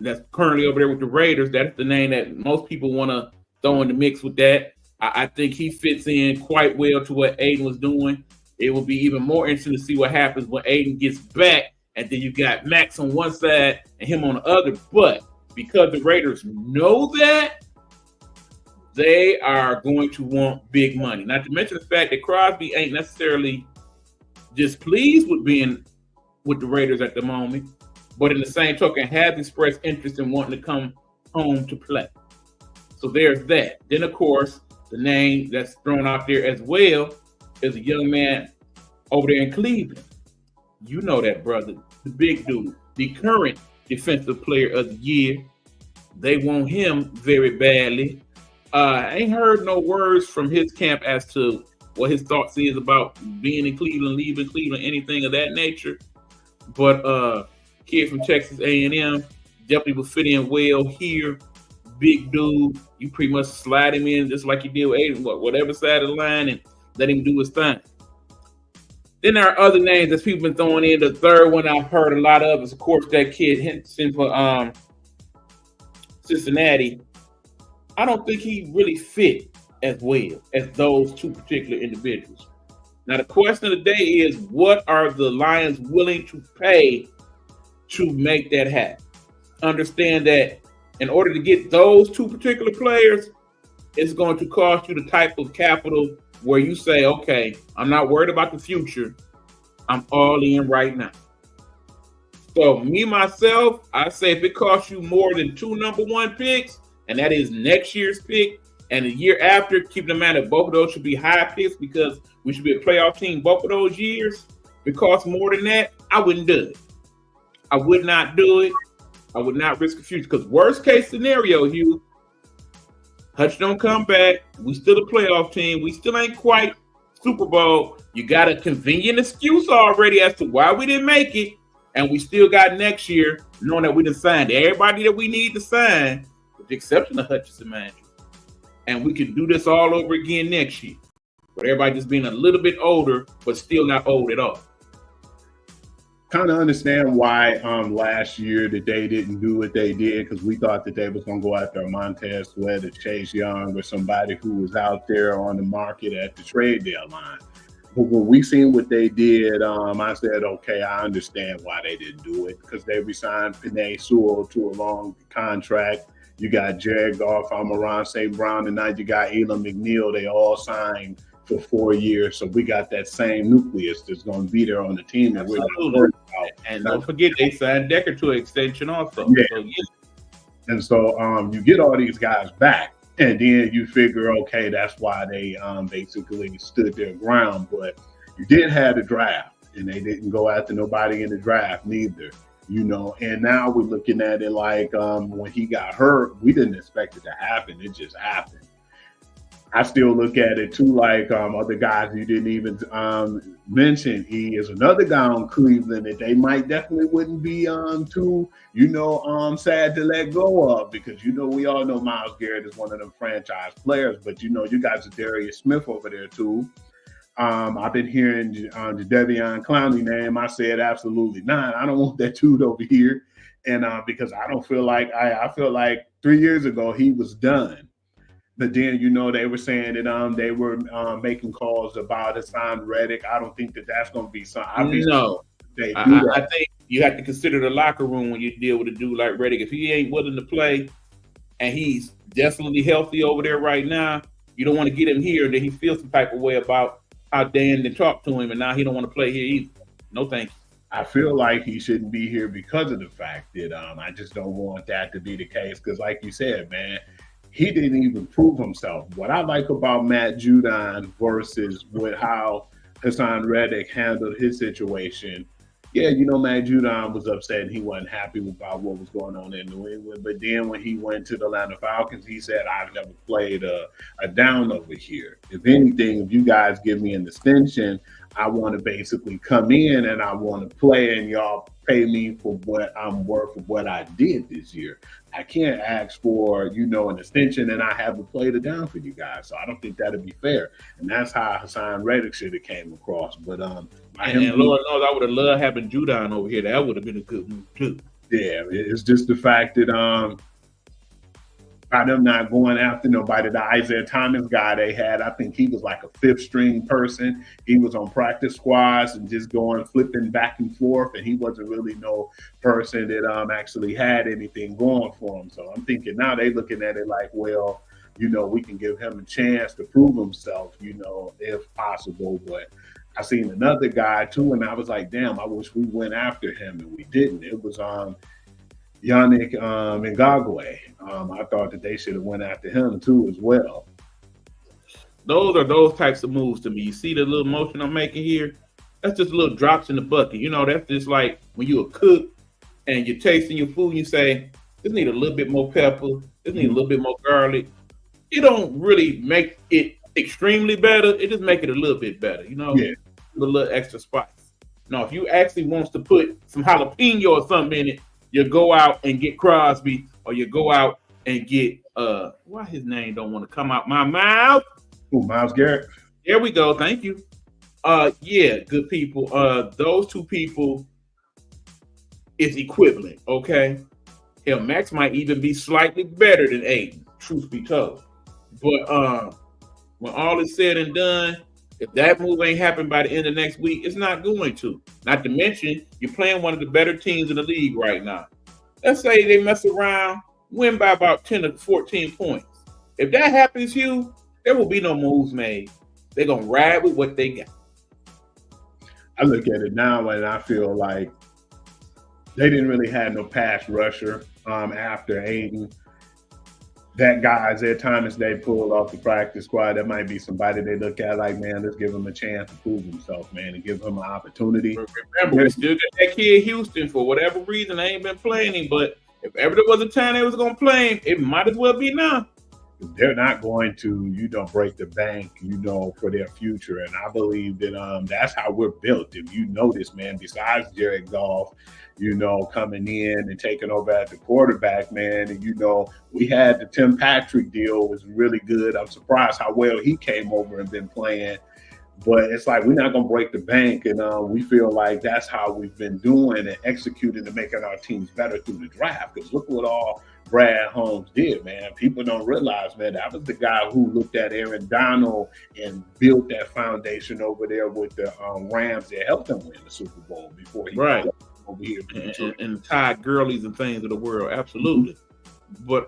that's currently over there with the Raiders. That's the name that most people want to throw in the mix with that. I think he fits in quite well to what Aiden was doing. It will be even more interesting to see what happens when Aiden gets back, and then you got Max on one side and him on the other. But because the Raiders know that, they are going to want big money. Not to mention the fact that Crosby ain't necessarily displeased with being with the Raiders at the moment, but in the same token has expressed interest in wanting to come home to play. So there's that. Then, of course, the name that's thrown out there as well is a young man over there in Cleveland. You know that, brother. The big dude, the current defensive player of the year. They want him very badly. I ain't heard no words from his camp as to what his thoughts is about being in Cleveland, leaving Cleveland, anything of that nature. But kid from Texas A&M definitely will fit in well here. Big dude, you pretty much slide him in just like you did with Aiden, whatever side of the line, and let him do his thing. Then there are other names that people been throwing in. The third one I've heard a lot of is, of course, that kid Henson for Cincinnati. I don't think he really fit as well as those two particular individuals. Now, the question of the day is, what are the Lions willing to pay to make that happen? understand that in order to get those two particular players, it's going to cost you the type of capital where you say, okay, I'm not worried about the future. I'm all in right now. So me, myself, I say if it costs you more than 2 number 1 picks, and that is next year's pick, and the year after, keep in mind that both of those should be high picks because we should be a playoff team both of those years. If it costs more than that, I wouldn't do it. I would not do it. I would not risk the future because worst case scenario, Hugh, Hutch don't come back. We still a playoff team. We still ain't quite Super Bowl. You got a convenient excuse already as to why we didn't make it, and we still got next year, knowing that we done signed everybody that we need to sign, with the exception of Hutchinson, man. And we can do this all over again next year. But everybody just being a little bit older, but still not old at all. Kind of understand why last year that they didn't do what they did because we thought that they was going to go after Montez Sweat or Chase Young or somebody who was out there on the market at the trade deadline. But when we seen what they did, I said, okay, I understand why they didn't do it because they re-signed Penei Sewell to a long contract. You got Jared Goff, Amon-Ra St. Brown, and now you got Elam McNeil. They all signed for 4 years. So we got that same nucleus that's going to be there on the team that we're not worried about. And don't forget, they signed Decker to an extension also. Yeah. So, yeah. And so you get all these guys back, and then you figure, okay, that's why they basically stood their ground. But you did have the draft, and they didn't go after nobody in the draft neither. You know, and now we're looking at it like when he got hurt, we didn't expect it to happen. It just happened. I still look at it too like other guys you didn't even mention. He is another guy on Cleveland that they might definitely wouldn't be too, sad to let go of because, we all know Myles Garrett is one of them franchise players, but, you got Zadarius Smith over there too. I've been hearing the Jadeveon Clowney name. I said, absolutely not. I don't want that dude over here. And because I don't feel like I feel like 3 years ago he was done. But then, they were saying that they were making calls about Hassan Reddick. I don't think that that's going to be something. No. I think you have to consider the locker room when you deal with a dude like Reddick. If he ain't willing to play and he's definitely healthy over there right now, you don't want to get him here and then he feels some type of way about how Dan didn't talk to him and now he don't want to play here either. No thank you. I feel like he shouldn't be here because of the fact that I just don't want that to be the case because like you said, man, he didn't even prove himself. What I like about Matt Judon versus how Hassan Reddick handled his situation, Matt Judon was upset and he wasn't happy about what was going on in New England. But then when he went to the Atlanta Falcons, he said, I've never played a down over here. If anything, if you guys give me an extension, I want to basically come in and I want to play and y'all pay me for what I'm worth of what I did this year. I can't ask for, an extension and I haven't played it down for you guys. So I don't think that'd be fair. And that's how Hassan Reddick should have came across. But and Lord knows I would have loved having Judon over here. That would have been a good move too. Yeah, it's just the fact that by them not going after nobody, the Isaiah Thomas guy they had, I think he was like a 5th string person. He was on practice squads and just flipping back and forth, and he wasn't really no person that actually had anything going for him. So I'm thinking now they looking at it like, well, we can give him a chance to prove himself, if possible. But I seen another guy too, and I was like, damn, I wish we went after him, and we didn't. It was Yannick Ngakoue. I thought that they should have went after him too as well. Those are those types of moves to me. You see the little motion I'm making here? That's just little drops in the bucket. That's just like when you're a cook and you're tasting your food and you say, this need a little bit more pepper, this need a little bit more garlic. It don't really make it extremely better. It just make it a little bit better, Yeah. A little extra spice. Now, if you actually wants to put some jalapeno or something in it, you go out and get Crosby, or you go out and get why his name don't want to come out my mouth? Ooh, Myles Garrett. There we go. Thank you. Good people. Those two people is equivalent. Okay. Hell, Max might even be slightly better than Aiden, truth be told. But when all is said and done, if that move ain't happened by the end of next week, it's not going to. Not to mention, you're playing one of the better teams in the league right now. Let's say they mess around, win by about 10 to 14 points. If that happens, Hugh, there will be no moves made. They're going to ride with what they got. I look at it now and I feel like they didn't really have no pass rusher after Aiden. That guy, Isaiah Thomas, they pulled off the practice squad. That might be somebody they look at like, man, let's give him a chance to prove himself, man, and give him an opportunity. Remember, we still got that kid Houston for whatever reason. They ain't been playing him, but if ever there was a time they was going to play him, it might as well be now. They're not going to, break the bank, for their future. And I believe that that's how we're built. If you notice, man, besides Jared Goff, coming in and taking over at the quarterback, man, and, we had the Tim Patrick deal was really good. I'm surprised how well he came over and been playing. But it's like we're not going to break the bank. And we feel like that's how we've been doing and executing and making our teams better through the draft. Because look what all Brad Holmes did, man. People don't realize, man, that was the guy who looked at Aaron Donald and built that foundation over there with the Rams that helped them win the Super Bowl before he right over here. And Todd Gurley's and things of the world. Absolutely. But,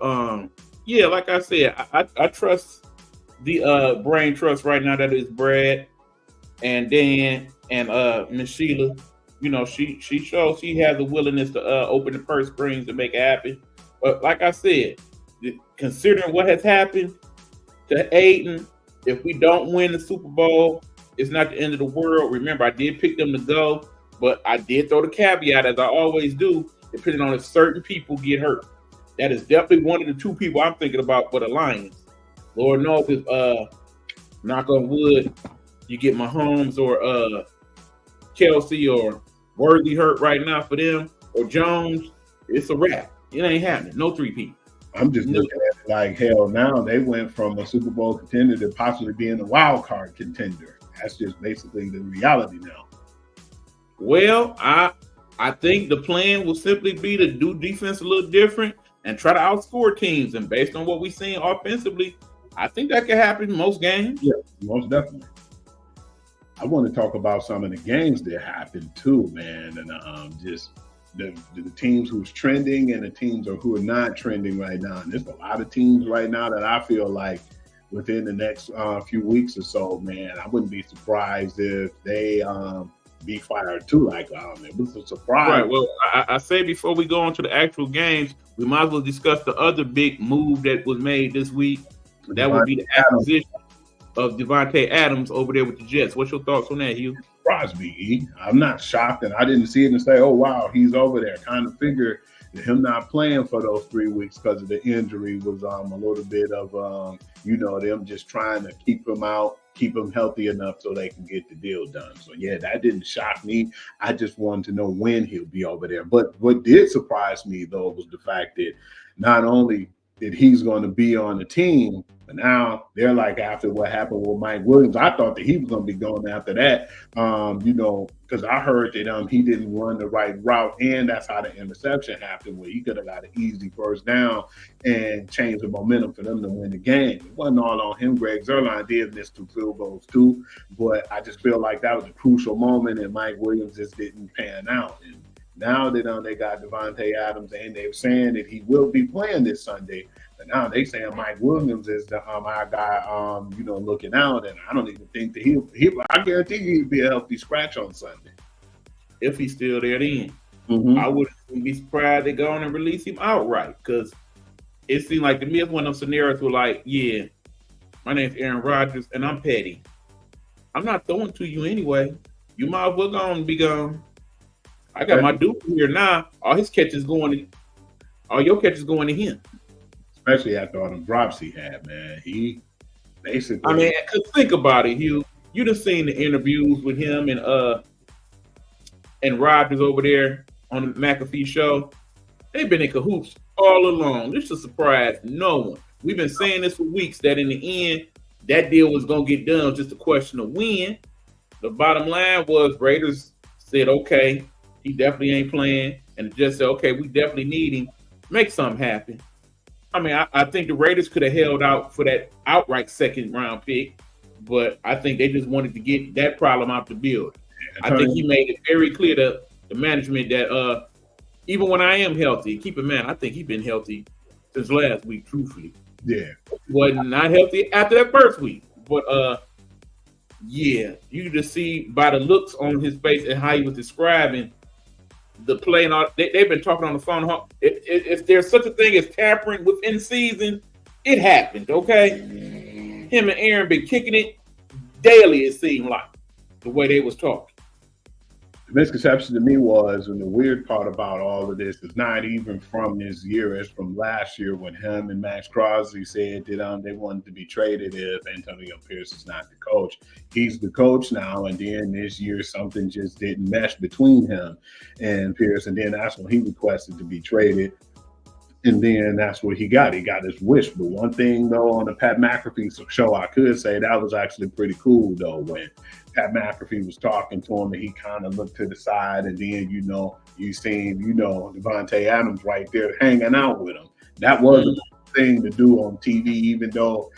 yeah, like I said, I trust the brain trust right now that is Brad and Dan and Miss Sheila. She shows she has a willingness to open the purse strings to make it happen. But like I said, considering what has happened to Aiden, if we don't win the Super Bowl, it's not the end of the world. Remember, I did pick them to go, but I did throw the caveat, as I always do, depending on if certain people get hurt. That is definitely one of the two people I'm thinking about for the Lions. Lord knows if, knock on wood, you get Mahomes or Kelsey or Worthy hurt right now for them, or Jones, it's a wrap. It ain't happening. No 3P. I'm just looking at it like, hell, now they went from a Super Bowl contender to possibly being a wild card contender. That's just basically the reality now. Well, I think the plan will simply be to do defense a little different and try to outscore teams. And based on what we've seen offensively, I think that could happen in most games. Yeah, most definitely. I want to talk about some of the games that happened too, man, and just the teams who's trending and the teams who are not trending right now. And there's a lot of teams right now that I feel like within the next few weeks or so, man, I wouldn't be surprised if they be fired too. Like, it was a surprise. Right. Well, I say before we go on to the actual games, we might as well discuss the other big move that was made this week. That would be the acquisition of Devontae Adams over there with the Jets. What's your thoughts on that, Hugh? Surprised me, E. I'm not shocked, and I didn't see it and say, oh, wow, he's over there. Kind of figured that him not playing for those 3 weeks because of the injury was a little bit of, them just trying to keep him out, keep him healthy enough so they can get the deal done. So, yeah, that didn't shock me. I just wanted to know when he'll be over there. But what did surprise me, though, was the fact that not only that he's going to be on the team, but now they're like, after what happened with Mike Williams, I thought that he was going to be going after that, because I heard that he didn't run the right route, and that's how the interception happened, where he could have got an easy first down and changed the momentum for them to win the game. It wasn't all on him. Greg Zuerlein did miss 2 field goals too, but I just feel like that was a crucial moment, and Mike Williams just didn't pan out. And now that they got Devontae Adams, and they're saying that he will be playing this Sunday, but now they saying Mike Williams is the our guy, looking out, and I don't even think that he I guarantee he'd be a healthy scratch on Sunday if he's still there. Then I wouldn't be surprised they go on and release him outright, because it seemed like to me it's one of them scenarios where, like, yeah, my name's Aaron Rodgers and I'm petty. I'm not throwing to you anyway. You might as well go on and be gone. I got my dude here now. All your catches going to him. Especially after all the drops he had, man. He basically. Cause think about it, Hugh. You done seen the interviews with him and Rodgers over there on the McAfee show. They've been in cahoots all along. This is a surprise no one. We've been saying this for weeks, that in the end, that deal was gonna get done. Just a question of when. The bottom line was Raiders said, okay, he definitely ain't playing, and just said, okay, we definitely need him. Make something happen. I think the Raiders could have held out for that outright second round pick, but I think they just wanted to get that problem out the build. I think he made it very clear to the management that even when I am healthy, keep in mind, I think he's been healthy since last week, truthfully. Yeah. Wasn't not healthy after that first week. But yeah, you can just see by the looks on his face and how he was describing the play and all. They've been talking on the phone. If there's such a thing as tampering within season, it happened, okay? Him and Aaron been kicking it daily, it seemed like, the way they was talking. The misconception to me was, and the weird part about all of this is not even from this year, it's from last year when him and Max Crosby said that they wanted to be traded if Antonio Pierce is not the coach. He's the coach now, and then this year something just didn't mesh between him and Pierce, and then that's when he requested to be traded. And then that's what he got. He got his wish. But one thing, though, on the Pat McAfee show, I could say that was actually pretty cool, though, when Pat McAfee was talking to him and he kind of looked to the side. And then, you seen, Devontae Adams right there hanging out with him. That was a thing to do on TV, even though,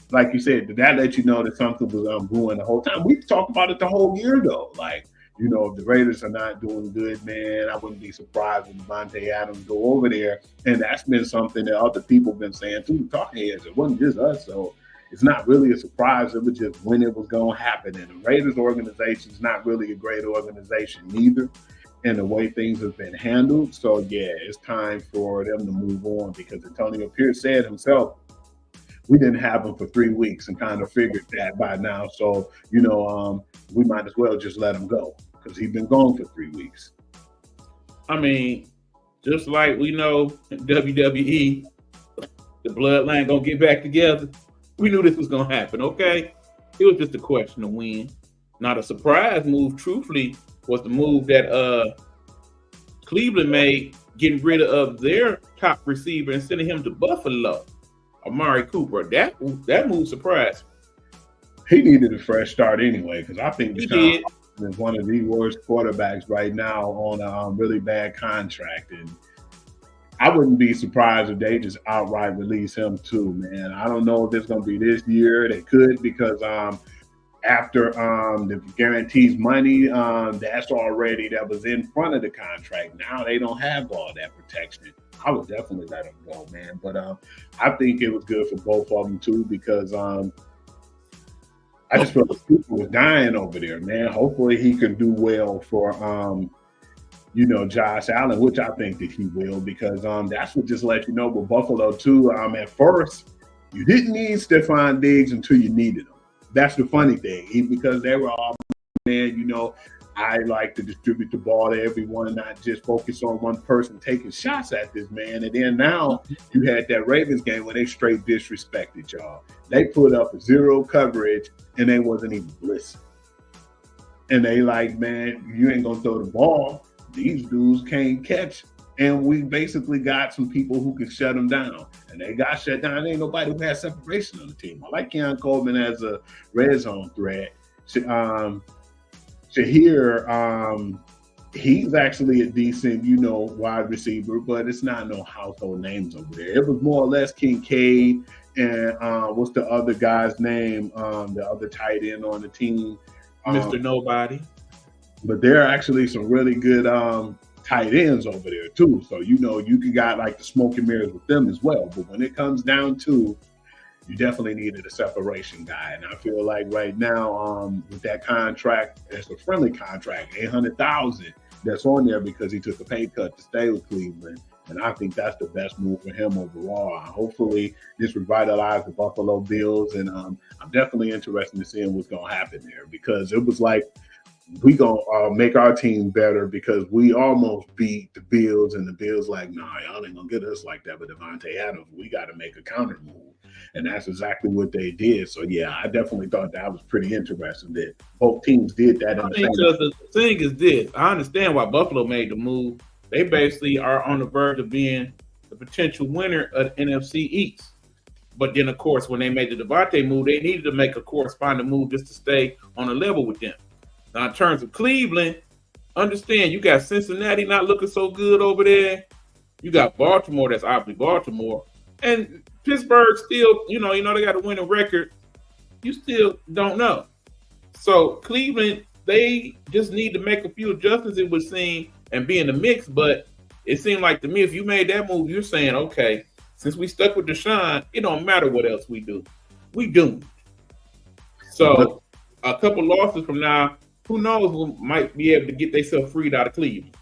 like you said, did that let you know that something was brewing the whole time? We talked about it the whole year, though. Like, if the Raiders are not doing good, man, I wouldn't be surprised if Devontae Adams go over there. And that's been something that other people have been saying too, talking heads. It wasn't just us. So it's not really a surprise. It was just when it was going to happen. And the Raiders organization is not really a great organization either, and the way things have been handled. So, yeah, it's time for them to move on because Antonio Pierce said himself, we didn't have him for 3 weeks and kind of figured that by now. So, we might as well just let him go because he's been gone for 3 weeks. I mean, just like we know WWE, the bloodline gonna get back together. We knew this was gonna happen, okay? It was just a question of when. Not a surprise move, truthfully, was the move that Cleveland made, getting rid of their top receiver and sending him to Buffalo, Amari Cooper. That move surprised me. He needed a fresh start anyway, because I think Deshaun Watson is one of the worst quarterbacks right now on a really bad contract. And I wouldn't be surprised if they just outright release him too, man. I don't know if it's going to be this year. They could, because after the guarantees money, that was in front of the contract. Now they don't have all that protection. I would definitely let him go, man. But I think it was good for both of them too, because I just feel like people were dying over there, man. Hopefully he can do well for, Josh Allen, which I think that he will, because that's what just let you know with Buffalo too. At first, you didn't need Stephon Diggs until you needed him. That's the funny thing, because they were all, man, I like to distribute the ball to everyone and not just focus on one person taking shots at this man. And then now you had that Ravens game where they straight disrespected y'all. They put up zero coverage and they wasn't even blitzing. And they like, man, you ain't going to throw the ball. These dudes can't catch. And we basically got some people who can shut them down. And they got shut down. There ain't nobody who has separation on the team. I like Keon Coleman as a red zone threat. Shahir, he's actually a decent, wide receiver, but it's not no household names over there. It was more or less Kincaid and what's the other guy's name? The other tight end on the team. Mr. Nobody. But there are actually some really good tight ends over there too. So, you can got like the smoke and mirrors with them as well. But when it comes down to, you definitely needed a separation guy. And I feel like right now, with that contract, it's a friendly contract, $800,000 that's on there because he took a pay cut to stay with Cleveland. And I think that's the best move for him overall. Hopefully this revitalized the Buffalo Bills. And I'm definitely interested in seeing what's going to happen there, because it was like, we going to make our team better because we almost beat the Bills, and the Bills like, nah, y'all ain't going to get us like that with Devontae Adams. We got to make a counter move. And that's exactly what they did. So, yeah, I definitely thought that was pretty interesting that both teams did that. The thing is this. I understand why Buffalo made the move. They basically are on the verge of being the potential winner of NFC East. But then, of course, when they made the Devontae move, they needed to make a corresponding move just to stay on a level with them. Now, in terms of Cleveland, understand you got Cincinnati not looking so good over there. You got Baltimore, that's obviously Baltimore. And Pittsburgh still, they got a winning record. You still don't know. So Cleveland, they just need to make a few adjustments, it would seem, and be in the mix. But it seemed like to me, if you made that move, you're saying, okay, since we stuck with Deshaun, it don't matter what else we do. We doomed. So a couple losses from now, who knows who might be able to get themselves freed out of Cleveland.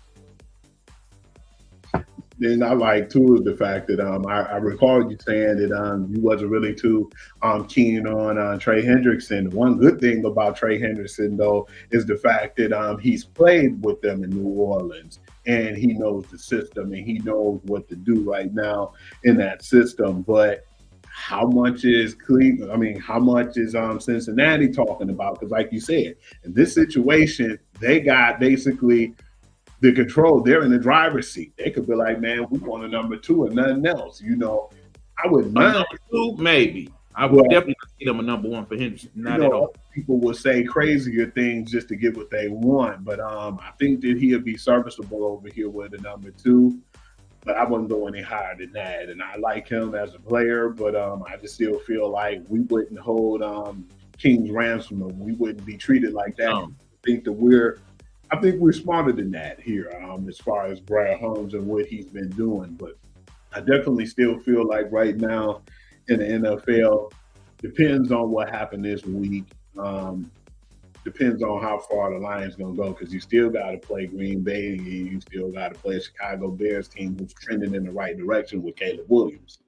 Then I like too is the fact that I recall you saying that you wasn't really too keen on Trey Hendrickson. One good thing about Trey Hendrickson though is the fact that he's played with them in New Orleans and he knows the system and he knows what to do right now in that system. But how much is Cleveland? I mean, how much is Cincinnati talking about? Because like you said, in this situation, they got basically the control. They're in the driver's seat. They could be like, man, we want a number 2 and nothing else. You know, I wouldn't mind. Number 2, maybe. I would definitely get them a number 1 for Henderson. Not at all. People will say crazier things just to get what they want, but I think that he'll be serviceable over here with a number 2. But I wouldn't go any higher than that. And I like him as a player, but I just still feel like we wouldn't hold King's ransom. We wouldn't be treated like that. I think we're smarter than that here as far as Brad Holmes and what he's been doing. But I definitely still feel like right now in the NFL, depends on what happened this week. Depends on how far the Lions going to go because you still got to play Green Bay and you still got to play a Chicago Bears team who's trending in the right direction with Caleb Williams.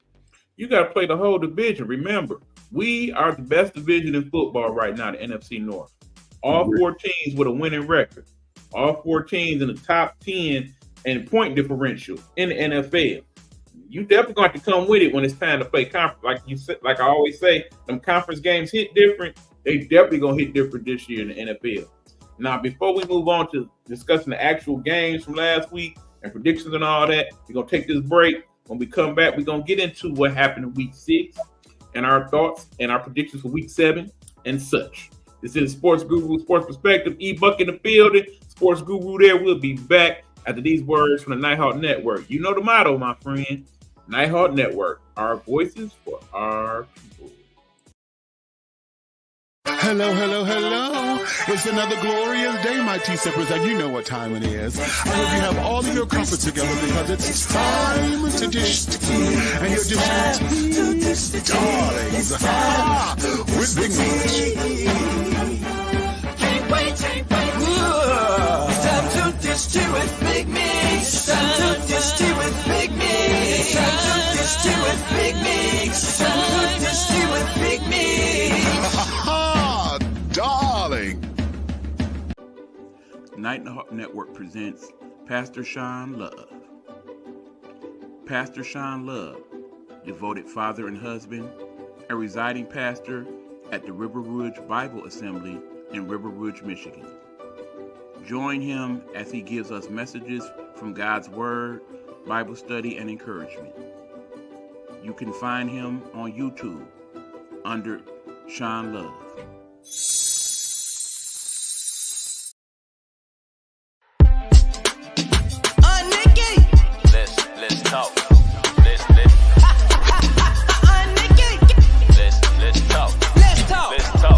You got to play the whole division. Remember, we are the best division in football right now, the NFC North. All 4 teams with a winning record. All 4 teams in the top 10 in point differential in the NFL. You definitely going to have to come with it when it's time to play conference. Like you said, like I always say, them conference games hit different. They definitely going to hit different this year in the NFL. Now, before we move on to discussing the actual games from last week and predictions and all that, we're going to take this break. When we come back, we're going to get into what happened in week 6 and our thoughts and our predictions for week 7 and such. This is Sportsguru, Sports Perspective. E-Buck in the building. Sportsguru there. We'll be back after these words from the Nighthawk Network. You know the motto, my friend. Nighthawk Network. Our voices for our people. Hello, hello, hello. It's another glorious day, my T-Steppers, and you know what time it is. I hope you have all of your comfort together because it's time to dish tea. And you're dishing tea, darlings, with Big Meat. Can't wait. It's time to dish tea with Big Meat. It's time to dish tea with Big Meat. It's time to dish tea with Big Meat. It's time to dish tea with Big Meat. Darling. Nighthawk Network presents Pastor Sean Love. Pastor Sean Love, devoted father and husband, a residing pastor at the River Rouge Bible Assembly in River Rouge, Michigan. Join him as he gives us messages from God's Word, Bible study, and encouragement. You can find him on YouTube under Sean Love. Let's talk. Let's talk. Let's talk.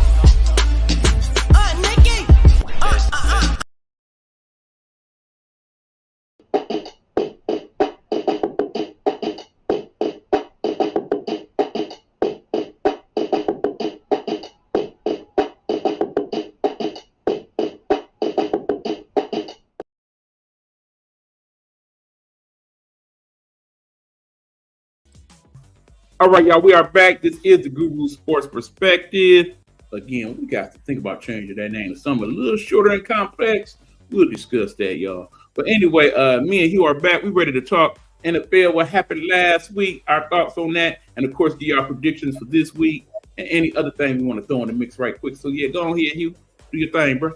All right, y'all, we are back. This is the Guru Sports Perspective. Again, we got to think about changing that name to something a little shorter and complex. We'll discuss that, y'all. But anyway, me and Hugh are back. We're ready to talk NFL, what happened last week, our thoughts on that, and of course, give our predictions for this week and any other thing we want to throw in the mix right quick. So, yeah, go on here, Hugh. Do your thing, bro.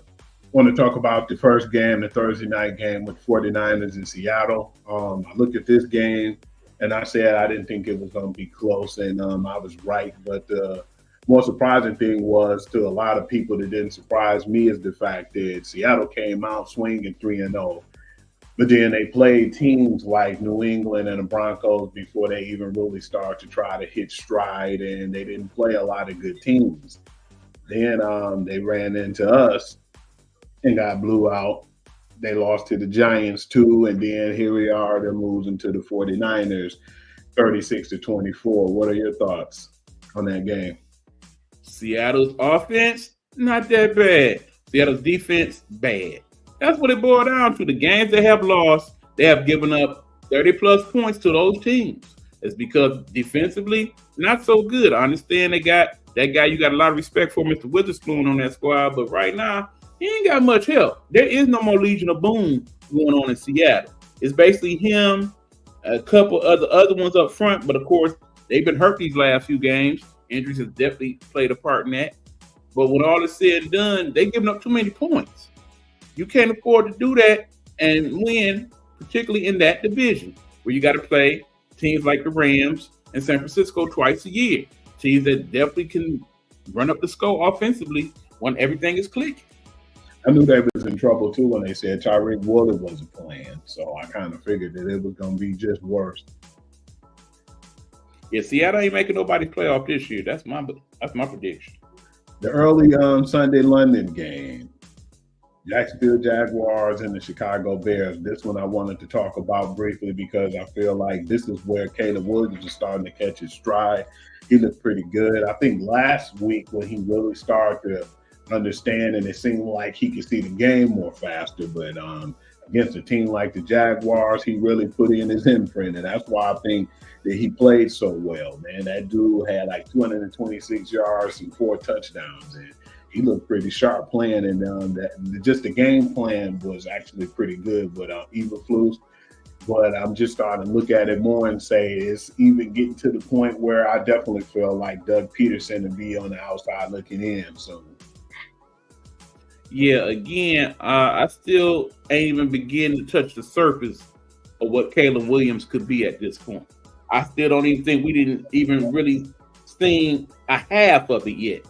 Want to talk about the first game, the Thursday night game with 49ers in Seattle. I looked at this game. And I said I didn't think it was going to be close, and I was right. But the more surprising thing was to a lot of people that didn't surprise me is the fact that Seattle came out swinging 3-0. But then they played teams like New England and the Broncos before they even really started to try to hit stride, and they didn't play a lot of good teams. Then they ran into us and got blew out. they lost to the Giants too, and then here we are, they're losing to the 49ers 36-24. What are your thoughts on that game? Seattle's offense, not that bad. Seattle's defense, bad. That's what it boiled down to. The games they have lost, they have given up 30-plus points to those teams. It's because defensively, not so good. I understand they got that guy you got a lot of respect for, Mr. Witherspoon, on that squad, but right now, he ain't got much help. There is no more Legion of Boom going on in Seattle. It's basically him, a couple of the other ones up front, but of course, they've been hurt these last few games. Injuries have definitely played a part in that. But when all is said and done, they're giving up too many points. You can't afford to do that and win, particularly in that division, where you got to play teams like the Rams and San Francisco twice a year. Teams that definitely can run up the score offensively when everything is clicking. I knew they was in trouble too when they said Tyreek Woolley wasn't playing, so I kind of figured that it was going to be just worse. Yeah, Seattle ain't making nobody playoff this year. That's my prediction. The early Sunday London game, Jacksonville Jaguars and the Chicago Bears. This one I wanted to talk about briefly because I feel like this is where Caleb Williams is starting to catch his stride. He looked pretty good. I think last week when he really started to understand and it seemed like he could see the game more faster, but against a team like the Jaguars, he really put in his imprint, and that's why I think that he played so well, man. That dude had like 226 yards and 4 touchdowns, and he looked pretty sharp playing, and just the game plan was actually pretty good with Eberflus. But I'm just starting to look at it more and say it's even getting to the point where I definitely feel like Doug Peterson to be on the outside looking in. So, yeah, again, I still ain't even beginning to touch the surface of what Caleb Williams could be at this point. I still don't even think we didn't even really see a half of it yet.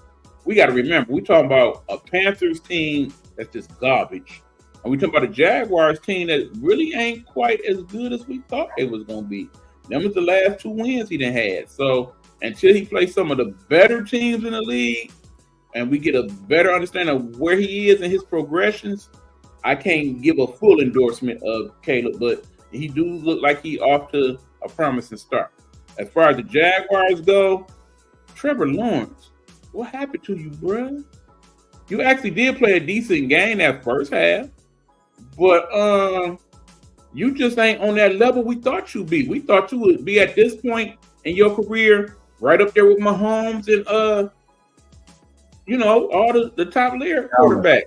We got to remember, we're talking about a Panthers team that's just garbage. And we're talking about a Jaguars team that really ain't quite as good as we thought it was going to be. Them was the last 2 wins he done had. So until he plays some of the better teams in the league and we get a better understanding of where he is in his progressions, I can't give a full endorsement of Caleb, but he do look like he off to a promising start. As far as the Jaguars go, Trevor Lawrence, what happened to you, bro? You actually did play a decent game that first half, but you just ain't on that level we thought you'd be. We thought you would be at this point in your career right up there with Mahomes and all the top layer quarterback.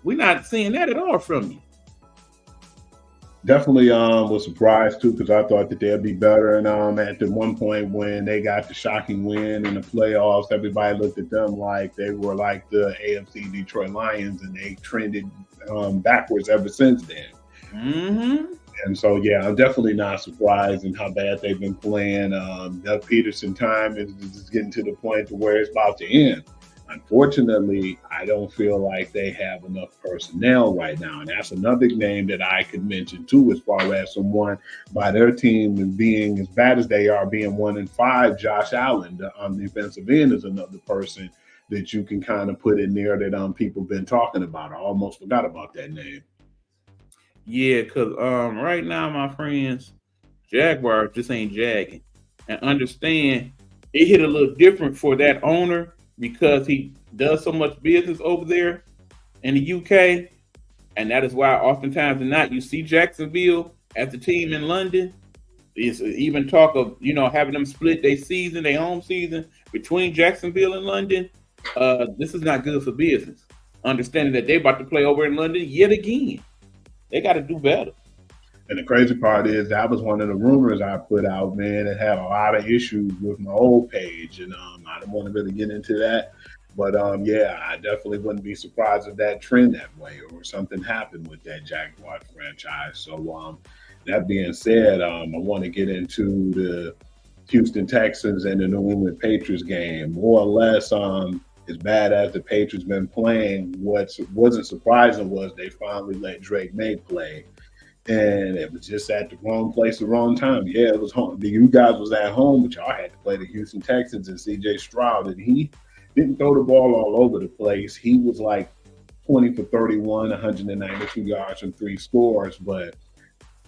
We're not seeing that at all from you. Definitely was surprised too because I thought that they'd be better. And at the one point when they got the shocking win in the playoffs, everybody looked at them like they were like the AFC Detroit Lions, and they trended backwards ever since then. Mm-hmm. And so, yeah, I'm definitely not surprised in how bad they've been playing. Doug Peterson time is getting to the point to where it's about to end. Unfortunately, I don't feel like they have enough personnel right now. And that's another name that I could mention, too, as far as someone by their team being as bad as they are, being 1-5. Josh Allen, the defensive end, is another person that you can kind of put in there that people been talking about. I almost forgot about that name. Yeah, because right now, my friends, Jaguars just ain't jagging. And understand, it hit a little different for that owner, because he does so much business over there in the UK. And that is why oftentimes than not, you see Jacksonville as the team in London. It's even talk of, having them split their home season between Jacksonville and London. This is not good for business. Understanding that they're about to play over in London yet again. They got to do better. And the crazy part is that was one of the rumors I put out, man, that had a lot of issues with my old page. And I don't want to really get into that. But, yeah, I definitely wouldn't be surprised if that trend that way or something happened with that Jaguar franchise. So that being said, I want to get into the Houston Texans and the New England Patriots game. More or less, as bad as the Patriots been playing, what wasn't surprising was they finally let Drake May play. And it was just at the wrong place, the wrong time. Yeah, it was home. You guys was at home, but y'all had to play the Houston Texans and C.J. Stroud. And he didn't throw the ball all over the place. He was like 20 for 31, 192 yards and 3 scores. But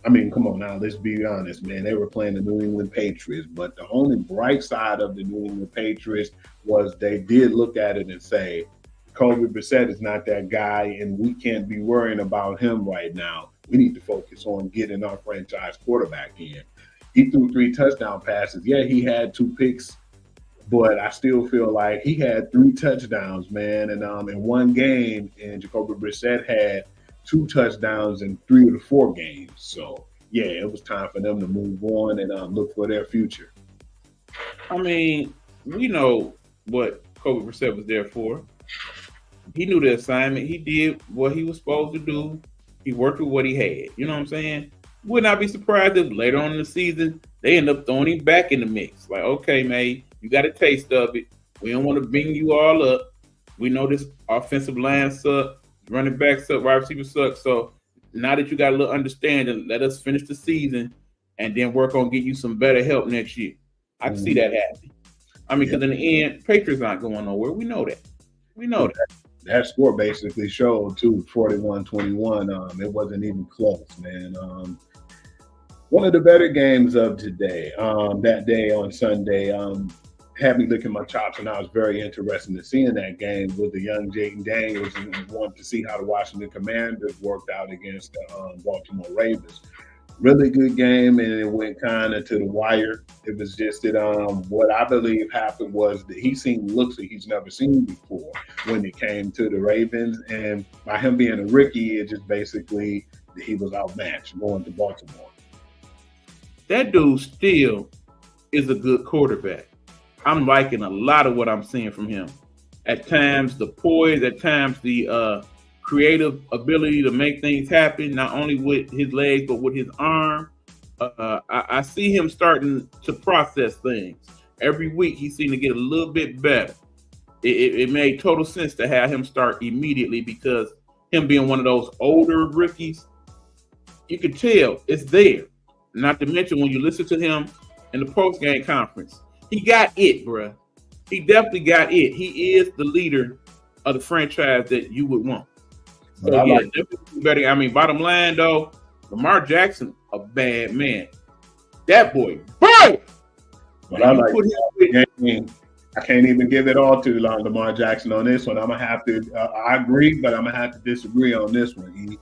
I mean, come on now, let's be honest, man. They were playing the New England Patriots, but the only bright side of the New England Patriots was they did look at it and say, Kobe Brissett is not that guy, and we can't be worrying about him right now. We need to focus on getting our franchise quarterback in. He threw 3 touchdown passes. Yeah, he had 2 picks, but I still feel like he had 3 touchdowns, man. And in one game, and Jacoby Brissett had 2 touchdowns in 3 of the 4 games. So, yeah, it was time for them to move on and look for their future. I mean, we know what Kobe Brissett was there for. He knew the assignment. He did what he was supposed to do. He worked with what he had. You know what I'm saying? Would not be surprised if later on in the season, they end up throwing him back in the mix. Like, okay, man, you got a taste of it. We don't want to bring you all up. We know this offensive line sucks, running back sucks, wide receiver sucks. So now that you got a little understanding, let us finish the season and then work on getting you some better help next year. I can see that happening. I mean, because in the end, Patriots aren't going nowhere. We know that. We know that. That score basically showed, too, 41-21. It wasn't even close, man. One of the better games of today, that day on Sunday, had me licking my chops, and I was very interested in seeing that game with the young Jaden Daniels and wanted to see how the Washington Commanders worked out against the Baltimore Ravens. Really good game, and it went kind of to the wire. It was just that what I believe happened was that he seen looks that he's never seen before when it came to the Ravens. And by him being a rookie, it just basically he was outmatched going to Baltimore. That dude still is a good quarterback. I'm liking a lot of what I'm seeing from him. At times, the poise, at times, the creative ability to make things happen, not only with his legs, but with his arm. I see him starting to process things. Every week, he seemed to get a little bit better. It made total sense to have him start immediately because him being one of those older rookies, you could tell it's there. Not to mention when you listen to him in the post-game conference, he got it, bruh. He definitely got it. He is the leader of the franchise that you would want. So, yeah, definitely better. I mean, bottom line, though, Lamar Jackson, a bad man. That boy, boy! But I like I can't even give it all to Lamar Jackson on this one. I'm going to have to, I agree, but I'm going to have to disagree on this one.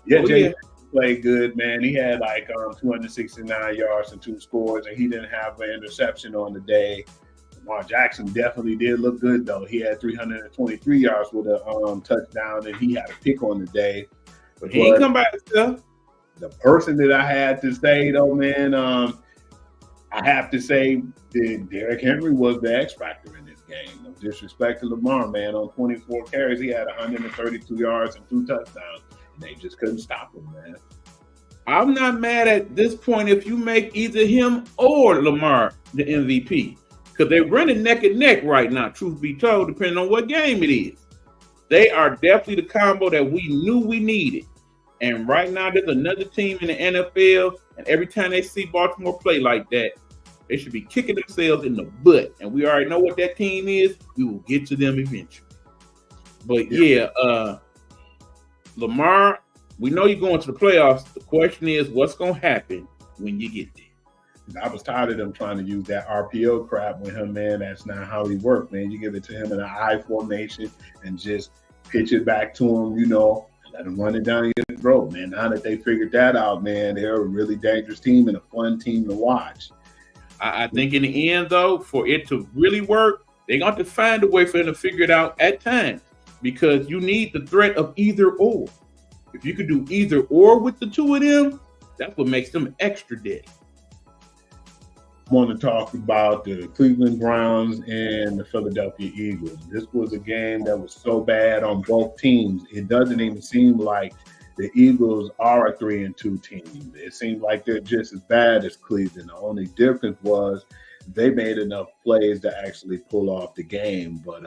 Jay played good, man. He had like 269 yards and 2 scores, and he didn't have an interception on the day. Lamar Jackson definitely did look good, though. He had 323 yards with a touchdown, and he had a pick on the day. But he ain't come by himself. The person that I had to say, though, man, I have to say that Derrick Henry was the X factor in this game. No disrespect to Lamar, man. On 24 carries, he had 132 yards and 2 touchdowns, and they just couldn't stop him, man. I'm not mad at this point if you make either him or Lamar the MVP. Because they're running neck and neck right now, truth be told, depending on what game it is. They are definitely the combo that we knew we needed. And right now, there's another team in the NFL, and every time they see Baltimore play like that, they should be kicking themselves in the butt. And we already know what that team is. We will get to them eventually. But, Lamar, we know you're going to the playoffs. The question is, what's going to happen when you get there? I was tired of them trying to use that RPO crap with him, man. That's not how he worked, man. You give it to him in an I formation and just pitch it back to him, let him run it down your throat, man. Now that they figured that out, man, they're a really dangerous team and a fun team to watch. I think in the end, though, for it to really work, they're going to have to find a way for them to figure it out at times because you need the threat of either or. If you could do either or with the two of them, that's what makes them extra deadly. I want to talk about the Cleveland Browns and the Philadelphia Eagles. This was a game that was so bad on both teams. It doesn't even seem like the Eagles are a 3-2 team. It seems like they're just as bad as Cleveland. The only difference was they made enough plays to actually pull off the game. But,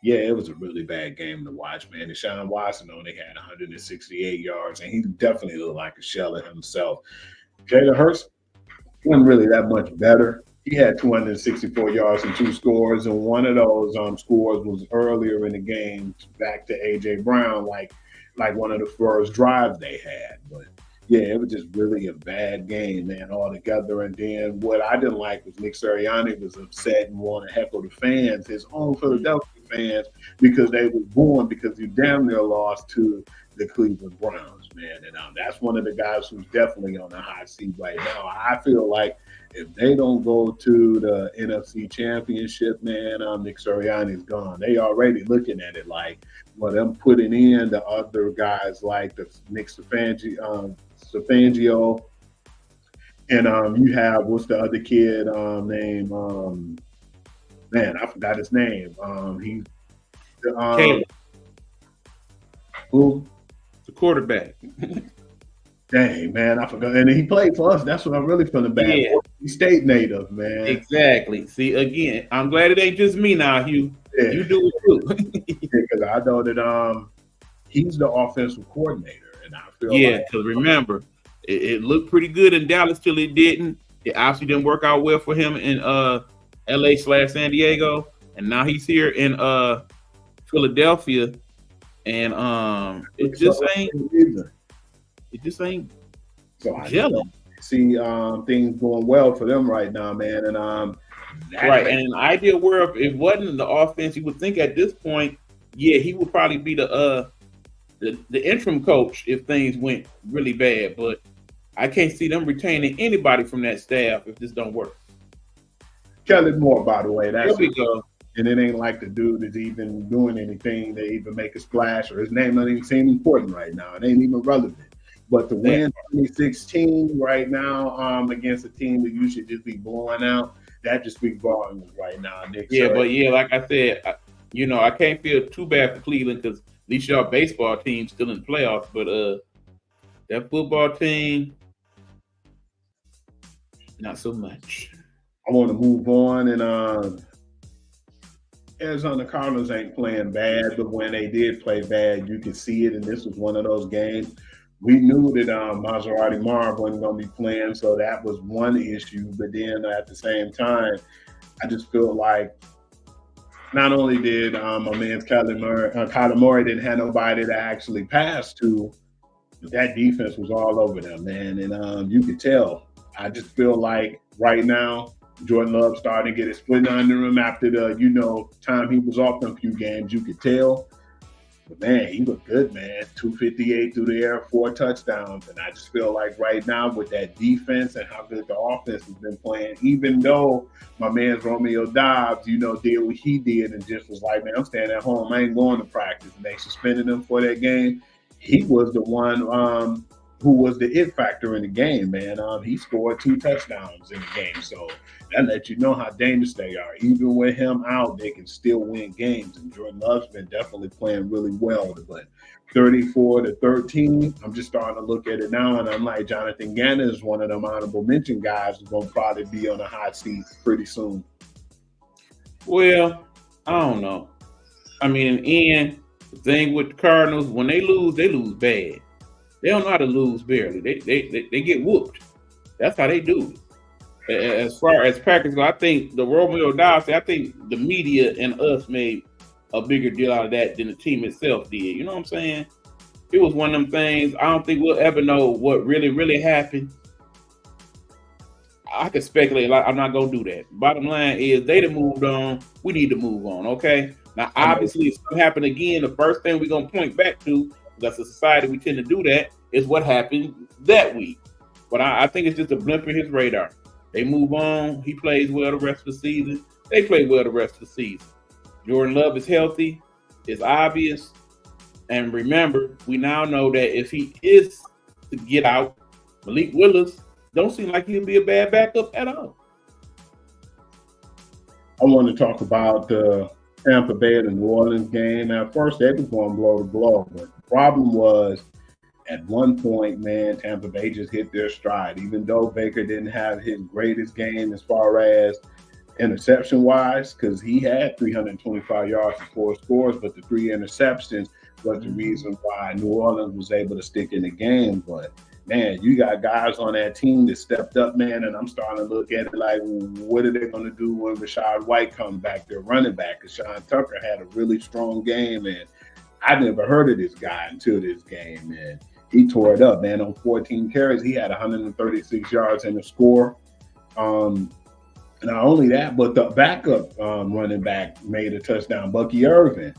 it was a really bad game to watch, man. Deshaun Watson only had 168 yards, and he definitely looked like a shell of himself. Jalen Hurts wasn't really that much better. He had 264 yards and 2 scores, and one of those scores was earlier in the game back to AJ Brown, like one of the first drives they had. But yeah, it was just really a bad game, man, altogether. And then what I didn't like was Nick Sirianni was upset and wanted to heckle the fans, his own Philadelphia fans, because they was booing because he damn near lost to the Cleveland Browns, man. And that's one of the guys who's definitely on the hot seat right now. I feel like if they don't go to the NFC Championship, man, Nick Sirianni's gone. They already looking at it like, well, them putting in the other guys like the Nick Stefangio, and you have, what's the other kid name? Man, I forgot his name. He's who? The quarterback. Dang, man, I forgot. And he played for us. That's what I'm really feeling bad for. He's state native, man. Exactly. See, again, I'm glad it ain't just me now, Hugh. Yeah. You do it too. Because I know that he's the offensive coordinator, and I feel because remember, it looked pretty good in Dallas till it didn't. It obviously didn't work out well for him in LA/San Diego, and now he's here in Philadelphia, and it just ain't. It just ain't gelling. See things going well for them right now, man. And right. And in an ideal world, if it wasn't the offense, you would think at this point, yeah, he would probably be the interim coach if things went really bad. But I can't see them retaining anybody from that staff if this don't work. Kelly Moore, by the way, that's there we go. And it ain't like the dude is even doing anything to even make a splash, or his name doesn't even seem important right now. It ain't even relevant. But to win 2016 right now against a team that you should just be blowing out, that just speaks volumes right now, Nick. Yeah, but yeah, like I said, I can't feel too bad for Cleveland because at least y'all baseball team's still in the playoffs. But that football team, not so much. I want to move on, and Arizona Cardinals ain't playing bad, but when they did play bad, you could see it, and this was one of those games. We knew that Maserati Marv wasn't going to be playing, so that was one issue. But then at the same time, I just feel like not only did my man Kyler Murray didn't have nobody to actually pass to, but that defense was all over them, man. And you could tell. I just feel like right now, Jordan Love starting to get his foot under him after the, time he was off them few games. You could tell. But, man, he looked good, man. 258 through the air, 4 touchdowns. And I just feel like right now with that defense and how good the offense has been playing, even though my man's Romeo Dobbs, did what he did and just was like, man, I'm staying at home. I ain't going to practice. And they suspended him for that game. He was the one who was the it factor in the game, man. He scored 2 touchdowns in the game. So that lets you know how dangerous they are. Even with him out, they can still win games. And Jordan Love's been definitely playing really well. But 34-13, I'm just starting to look at it now, and I'm like, Jonathan Gannon is one of them honorable mention guys who's going to probably be on a hot seat pretty soon. Well, I don't know. I mean, in the end, the thing with the Cardinals, when they lose bad. They don't know how to lose barely. They get whooped. That's how they do it. As far as Packers go, I think the Romeo Dobbs, I think the media and us made a bigger deal out of that than the team itself did. You know what I'm saying? It was one of them things. I don't think we'll ever know what really, really happened. I can speculate. I'm not going to do that. Bottom line is they done moved on. We need to move on, okay? Now, obviously, if something happened again, the first thing we're going to point back to, because as a society we tend to do that, is what happened that week. But I think it's just a blimp in his radar. They move on. He plays well the rest of the season. They play well the rest of the season. Jordan Love is healthy. It's obvious. And remember, we now know that if he is to get out, Malik Willis don't seem like he'll be a bad backup at all. I want to talk about the Tampa Bay and the New Orleans game. At first, they was going blow to blow. But the problem was, at one point, man, Tampa Bay just hit their stride. Even though Baker didn't have his greatest game as far as interception-wise, because he had 325 yards and 4 scores, but the 3 interceptions was the reason why New Orleans was able to stick in the game. But, man, you got guys on that team that stepped up, man, and I'm starting to look at it like, what are they going to do when Rashad White comes back, their running back? Because Sean Tucker had a really strong game, and I never heard of this guy until this game, and he tore it up, man. On 14 carries, he had 136 yards and a score. Not only that, but the backup running back made a touchdown, Bucky Irvin.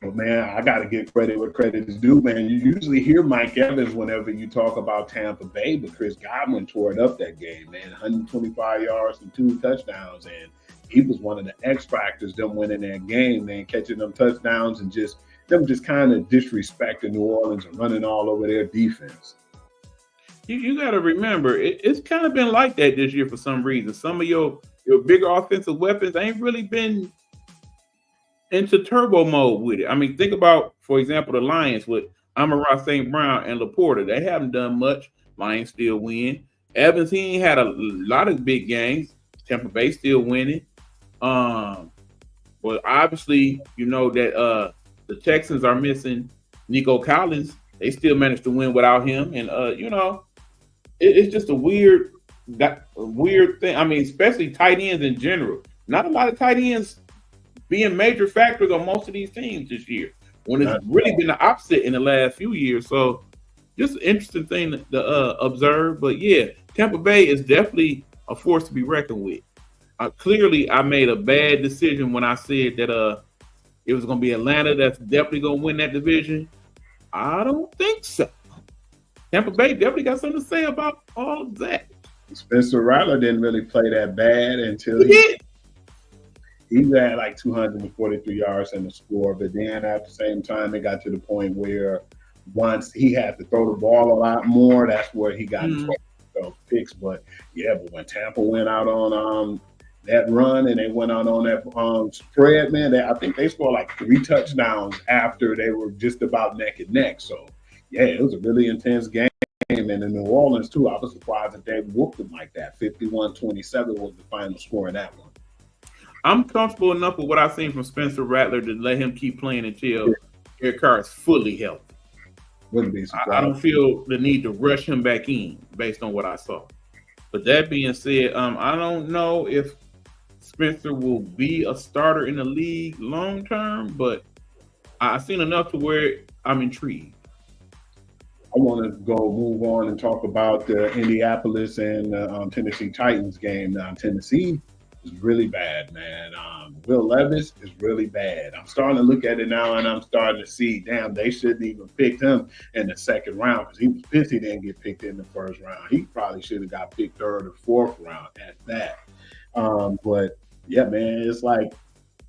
But, man, I got to give credit where credit is due, man. You usually hear Mike Evans whenever you talk about Tampa Bay, but Chris Godwin tore it up that game, man. 125 yards and 2 touchdowns, and he was one of the X factors them winning that game, man, catching them touchdowns and just kind of disrespecting New Orleans and running all over their defense. You got to remember, it's kind of been like that this year for some reason. Some of your bigger offensive weapons ain't really been into turbo mode with it. I mean, think about, for example, the Lions with Amon-Ra St. Brown and Laporta. They haven't done much. Lions still win. Evans, he ain't had a lot of big games. Tampa Bay still winning. But obviously, you know that the Texans are missing Nico Collins. They still managed to win without him. And, you know, it's just a weird thing. I mean, especially tight ends in general. Not a lot of tight ends being major factors on most of these teams this year, when it's really been the opposite in the last few years. So just an interesting thing to observe. But, yeah, Tampa Bay is definitely a force to be reckoned with. Clearly, I made a bad decision when I said that it was going to be Atlanta that's definitely going to win that division. I don't think so. Tampa Bay definitely got something to say about all of that. Spencer Rattler didn't really play that bad until he had like 243 yards in the score. But then at the same time, it got to the point where once he had to throw the ball a lot more, that's where he got those picks. But when Tampa went out on that run and they went out on that spread, man, I think they scored like 3 touchdowns after they were just about neck and neck. So, yeah, it was a really intense game. And in New Orleans, too, I was surprised that they whooped them like that. 51-27 was the final score in that one. I'm comfortable enough with what I've seen from Spencer Rattler to let him keep playing until Eric Carr is fully healthy. Wouldn't be surprised. I don't feel the need to rush him back in based on what I saw. But that being said, I don't know if Spencer will be a starter in the league long term, but I've seen enough to where I'm intrigued. I want to move on and talk about the Indianapolis and Tennessee Titans game. Now, Tennessee is really bad, man. Will Levis is really bad. I'm starting to look at it now, and I'm starting to see, damn, they shouldn't even pick him in the second round because he was pissed he didn't get picked in the first round. He probably should have got picked third or fourth round at that. But, yeah, man, it's like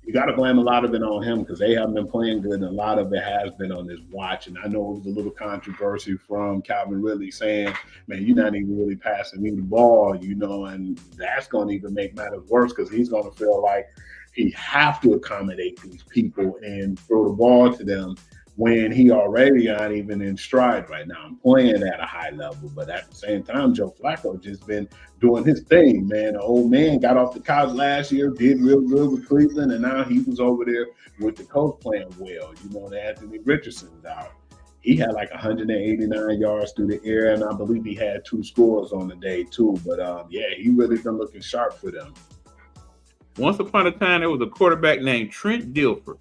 you got to blame a lot of it on him because they haven't been playing good, and a lot of it has been on this watch. And I know it was a little controversy from Calvin Ridley saying, man, you're not even really passing me the ball, you know, and that's going to even make matters worse because he's going to feel like he have to accommodate these people and throw the ball to them when he already not even in stride right now. I'm playing at a high level, but at the same time, Joe Flacco just been doing his thing, man. The old man got off the couch last year, did real good with Cleveland, and now he was over there with the coach playing well. You know, Anthony Richardson's out. He had like 189 yards through the air, and I believe he had 2 scores on the day too. But, he really been looking sharp for them. Once upon a time, there was a quarterback named Trent Dilfer.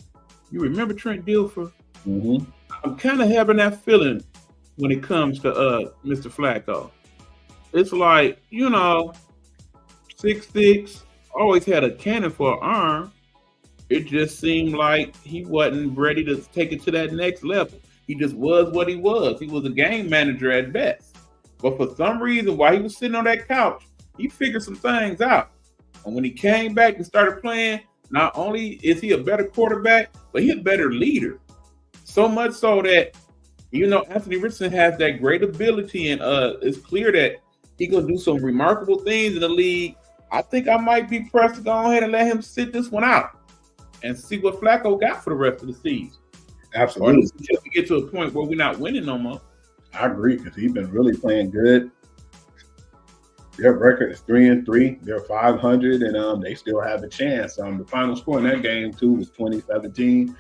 You remember Trent Dilfer? Mm-hmm. I'm kind of having that feeling when it comes to Mr. Flacco. It's like, you know, 6'6", always had a cannon for an arm. It just seemed like he wasn't ready to take it to that next level. He just was what he was. He was a game manager at best. But for some reason, while he was sitting on that couch, he figured some things out. And when he came back and started playing, not only is he a better quarterback, but he's a better leader. So much so that, you know, Anthony Richardson has that great ability, and it's clear that he gonna do some remarkable things in the league. I think I might be pressed to go ahead and let him sit this one out and see what Flacco got for the rest of the season. Absolutely. Until we get to a point where we're not winning no more. I agree because he's been really playing good. Their record is 3-3. They're 500, and they still have a chance. The final score in that game too was 2017.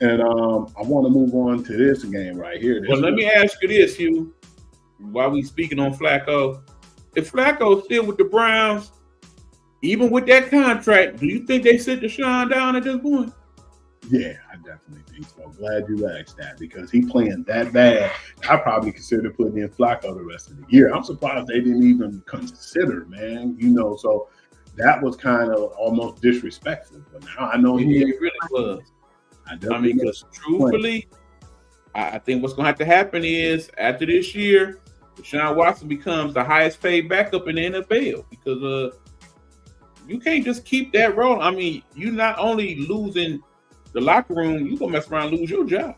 And I want to move on to this game right here. Well, let me ask you this, Hugh. while we speaking on Flacco, if Flacco's still with the Browns, even with that contract, do you think they sit Deshaun down at this point? Yeah, I definitely think so. Glad you asked that because he playing that bad. I probably consider putting in Flacco the rest of the year. I'm surprised they didn't even consider, man. So that was kind of almost disrespectful. But now I know it really was. I mean, because truthfully, I think what's going to have to happen is after this year, Deshaun Watson becomes the highest paid backup in the NFL because you can't just keep that role. I mean, you're not only losing the locker room, you gonna mess around and lose your job.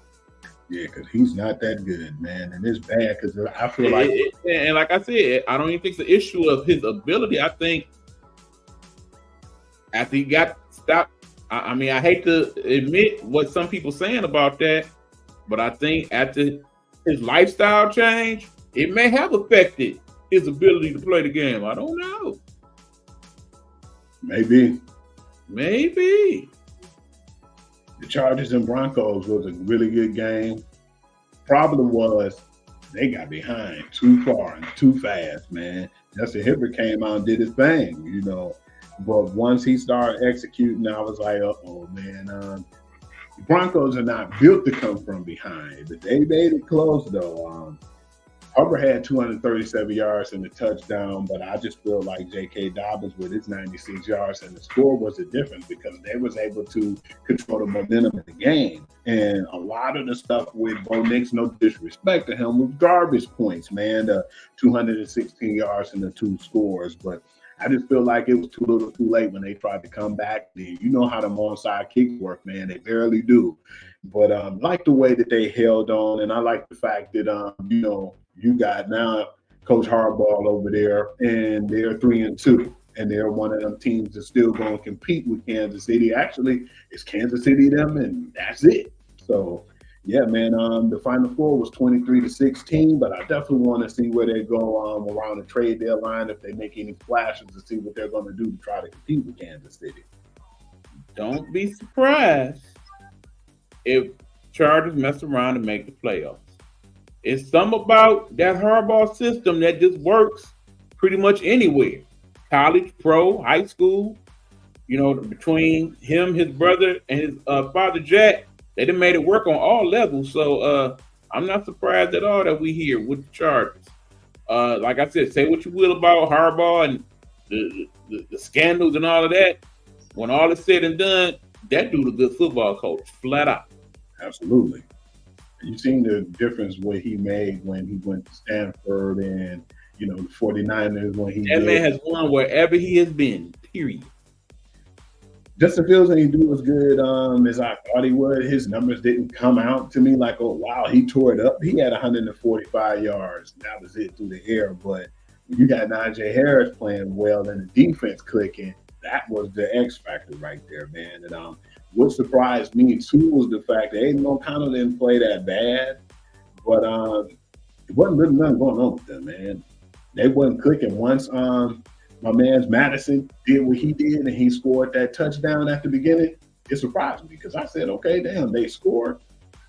Yeah, because he's not that good, man, and it's bad because I feel like and like I said, I don't even think it's the issue of his ability. I think after he got stopped, I mean, I hate to admit what some people saying about that, but I think after his lifestyle change, it may have affected his ability to play the game. I don't know. Maybe. The Chargers and Broncos was a really good game. Problem was they got behind too far and too fast, man. Justin Herbert came out and did his thing, But once he started executing, I was like, oh man, the Broncos are not built to come from behind. But they made it close, though. Hubbard had 237 yards and a touchdown, but I just feel like J.K. Dobbins with his 96 yards and the score was the difference because they was able to control the momentum of the game. And a lot of the stuff with Bo Nix, no disrespect to him, was garbage points, man. The 216 yards and the 2 scores. But I just feel like it was too little too late when they tried to come back. You know how them onside kicks work, man. They barely do. But I like the way that they held on, and I like the fact that, you got now Coach Harbaugh over there, and they're 3-2, and they're one of them teams that's still going to compete with Kansas City. Actually, it's Kansas City them, and that's it. So, yeah, man, the Final Four was 23-16, but I definitely want to see where they go around the trade deadline, if they make any flashes to see what they're going to do to try to compete with Kansas City. Don't be surprised if Chargers mess around and make the playoffs. It's something about that Harbaugh system that just works pretty much anywhere. College, pro, high school, between him, his brother, and his father, Jack, they done made it work on all levels. So I'm not surprised at all that we here with the Chargers. Like I said, say what you will about Harbaugh and the scandals and all of that. When all is said and done, that dude's a good football coach, flat out. Absolutely. You've seen the difference what he made when he went to Stanford and, the 49ers when he That man has won wherever he has been, period. Justin Fields ain't do as good as I thought he would. His numbers didn't come out to me like, oh, wow, he tore it up. He had 145 yards. That was it through the air. But you got Najee Harris playing well and the defense clicking. That was the X factor right there, man. And what surprised me, too, was the fact that Aiden O'Connell didn't play that bad. But it wasn't really nothing going on with them, man. They wasn't clicking. Once my man's Madison did what he did and he scored that touchdown at the beginning, it surprised me because I said, okay, damn, they scored.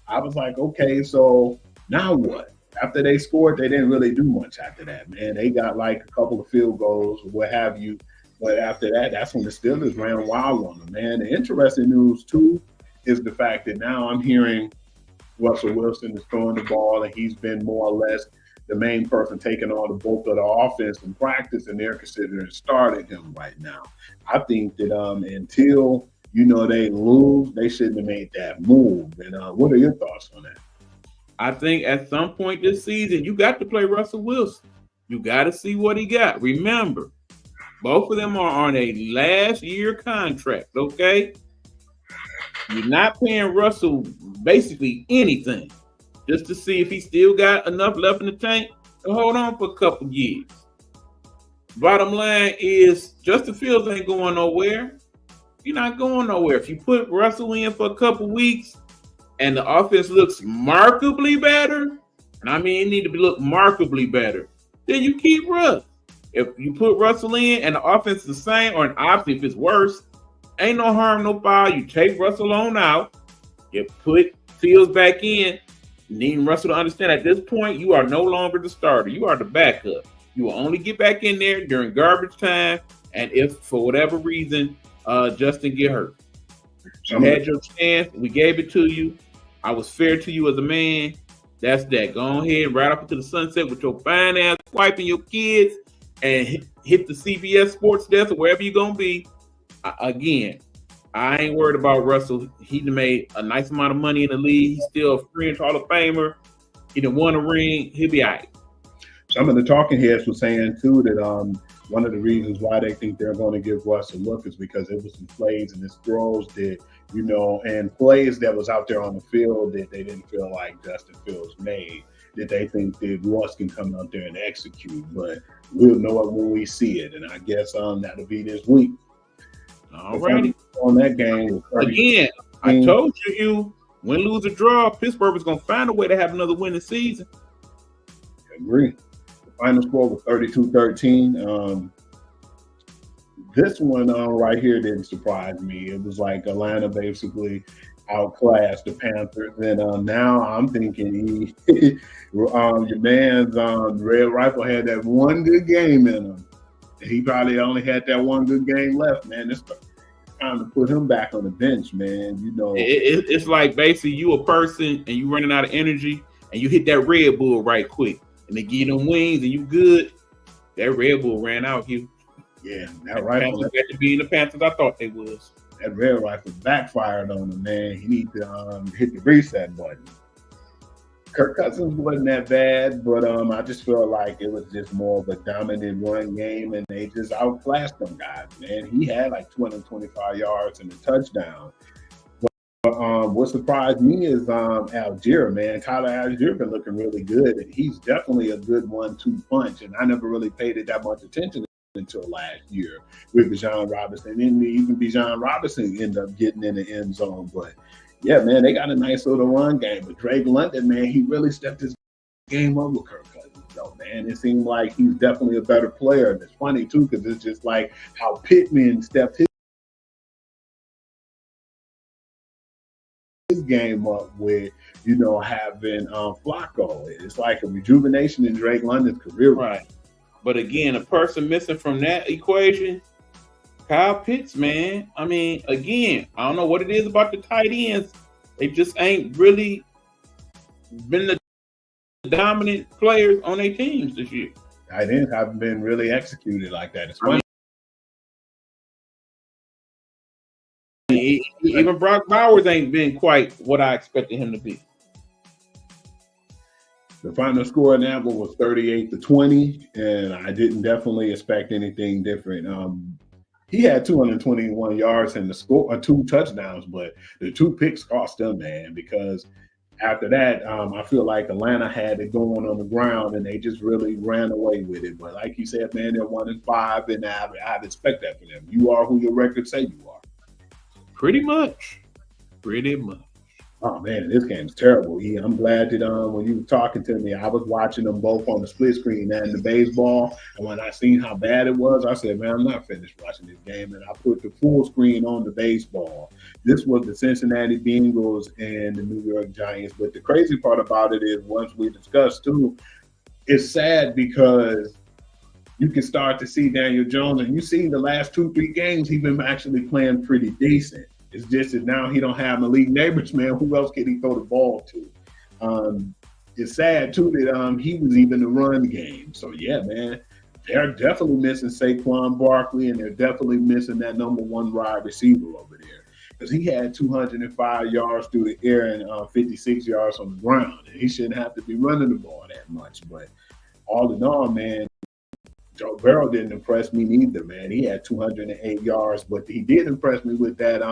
I was like, okay, so now what? After they scored, they didn't really do much after that, man. They got like a couple of field goals or what have you. But after that, that's when the Steelers ran wild on them, man. The interesting news, too, is the fact that now I'm hearing Russell Wilson is throwing the ball, and he's been more or less the main person taking on the bulk of the offense in practice, and they're considering starting him right now. I think that until, they lose, they shouldn't have made that move. And what are your thoughts on that? I think at some point this season, you got to play Russell Wilson. You got to see what he got. Remember, both of them are on a last year contract, okay? You're not paying Russell basically anything just to see if he still got enough left in the tank to hold on for a couple years. Bottom line is Justin Fields ain't going nowhere. You're not going nowhere. If you put Russell in for a couple weeks and the offense looks markedly better, and I mean it need to look markedly better, then you keep Russ. If you put Russell in and the offense is the same, or obviously if it's worse, ain't no harm, no foul. You take Russell on out, you put Fields back in. needing Russell to understand at this point, you are no longer the starter. You are the backup. You will only get back in there during garbage time, and if for whatever reason Justin get hurt. You had your chance. We gave it to you. I was fair to you as a man. That's that. Go ahead, right up into the sunset with your fine ass wife and your kids, and hit the CBS Sports Desk or wherever you're gonna be. Again, I ain't worried about Russell. He made a nice amount of money in the league. He's still a fringe Hall of Famer. He done won a ring. He'll be all right. Some of the talking heads were saying too that one of the reasons why they think they're going to give Russ a look is because it was some plays and his throws that, and plays that was out there on the field that they didn't feel like Justin Fields made, that they think that Russ can come out there and execute. But we'll know it when we see it. And I guess that'll be this week. All righty. On that game. Again, I told you, win, lose, or draw, Pittsburgh was going to find a way to have another winning season. I agree. The final score was 32-13. This one right here didn't surprise me. It was like Atlanta basically outclassed the Panthers. And now I'm thinking your man's Red Rifle had that one good game in him. He probably only had that one good game left, man. It's time to put him back on the bench, man. It's like basically you a person and you running out of energy and you hit that Red Bull right quick and they give you them wings and you good. That Red Bull ran out, Hugh. Yeah, that rifle got to be in the Panthers I thought they was. That Red Rifle backfired on him, man. He need to hit the reset button. Kirk Cousins wasn't that bad, but I just feel like it was just more of a dominant run game, and they just outclassed them guys, man. He had like 225 yards and a touchdown. But what surprised me is Algier, man. Tyler Algier been looking really good, and he's definitely a good 1-2 punch, and I never really paid it that much attention until last year with Bijan Robinson. And even Bijan Robinson ended up getting in the end zone, but yeah, man, they got a nice little run game. But Drake London, man, he really stepped his game up with Kirk Cousins, though, man. It seemed like he's definitely a better player. And it's funny, too, because it's just like how Pittman stepped his game up with, having Flacco. It's like a rejuvenation in Drake London's career. Right. But again, a person missing from that equation, Kyle Pitts, man. I mean, again, I don't know what it is about the tight ends. They just ain't really been the dominant players on their teams this year. Tight ends haven't been really executed like that. It's funny. Even Brock Bowers ain't been quite what I expected him to be. The final score in that one was 38-20, and I didn't definitely expect anything different. He had 221 yards and the score, 2 touchdowns, but the 2 picks cost them, man, because after that, I feel like Atlanta had it going on the ground and they just really ran away with it. But like you said, man, they're 1-5, and I'd expect that for them. You are who your records say you are. Pretty much. Oh, man, this game's terrible. Yeah, I'm glad that when you were talking to me, I was watching them both on the split screen and the baseball. And when I seen how bad it was, I said, man, I'm not finished watching this game. And I put the full screen on the baseball. This was the Cincinnati Bengals and the New York Giants. But the crazy part about it is, once we discussed, too, it's sad because you can start to see Daniel Jones, and you see the last 2-3 games, he's been actually playing pretty decent. It's just that now he don't have Malik Neighbors, man. Who else can he throw the ball to? It's sad, too, that he was even the run game. So, yeah, man, they're definitely missing Saquon Barkley, and they're definitely missing that number 1 wide receiver over there. Because he had 205 yards through the air and 56 yards on the ground. And he shouldn't have to be running the ball that much. But all in all, man, Joe Burrow didn't impress me neither, man. He had 208 yards, but he did impress me with that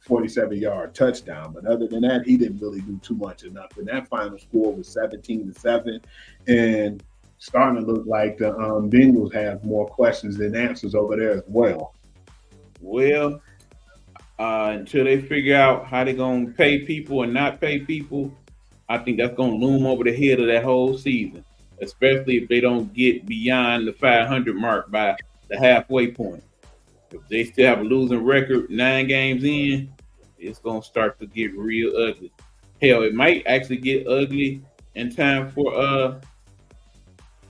47-yard touchdown. But other than that, he didn't really do too much enough. And that final score was 17-7, and starting to look like the Bengals have more questions than answers over there as well. Well, until they figure out how they're going to pay people and not pay people, I think that's going to loom over the head of that whole season, especially if they don't get beyond the 500 mark by the halfway point. If they still have a losing record 9 games in, it's going to start to get real ugly. Hell, it might actually get ugly in time for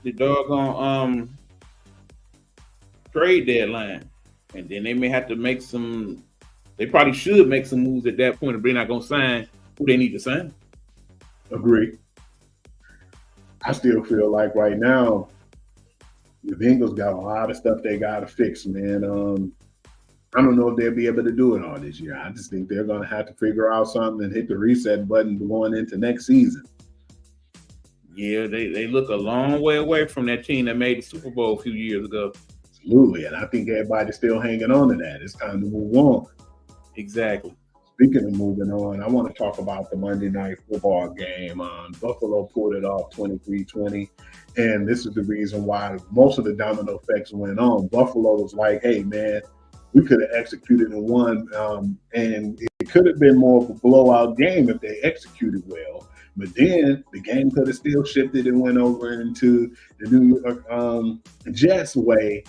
the doggone trade deadline, and then they may have to make some. They probably should make some moves at that point if they're not going to sign who they need to sign. Agree. I still feel like right now the Bengals got a lot of stuff they got to fix, man. I don't know if they'll be able to do it all this year. I just think they're going to have to figure out something and hit the reset button going into next season. Yeah, they look a long way away from that team that made the Super Bowl a few years ago. Absolutely, and I think everybody's still hanging on to that. It's time to move on. Exactly. Speaking of moving on, I want to talk about the Monday Night Football game. Buffalo pulled it off 23-20, and this is the reason why most of the domino effects went on. Buffalo was like, hey, man, we could have executed and won, and it could have been more of a blowout game if they executed well. But then the game could have still shifted and went over into the New York Jets' way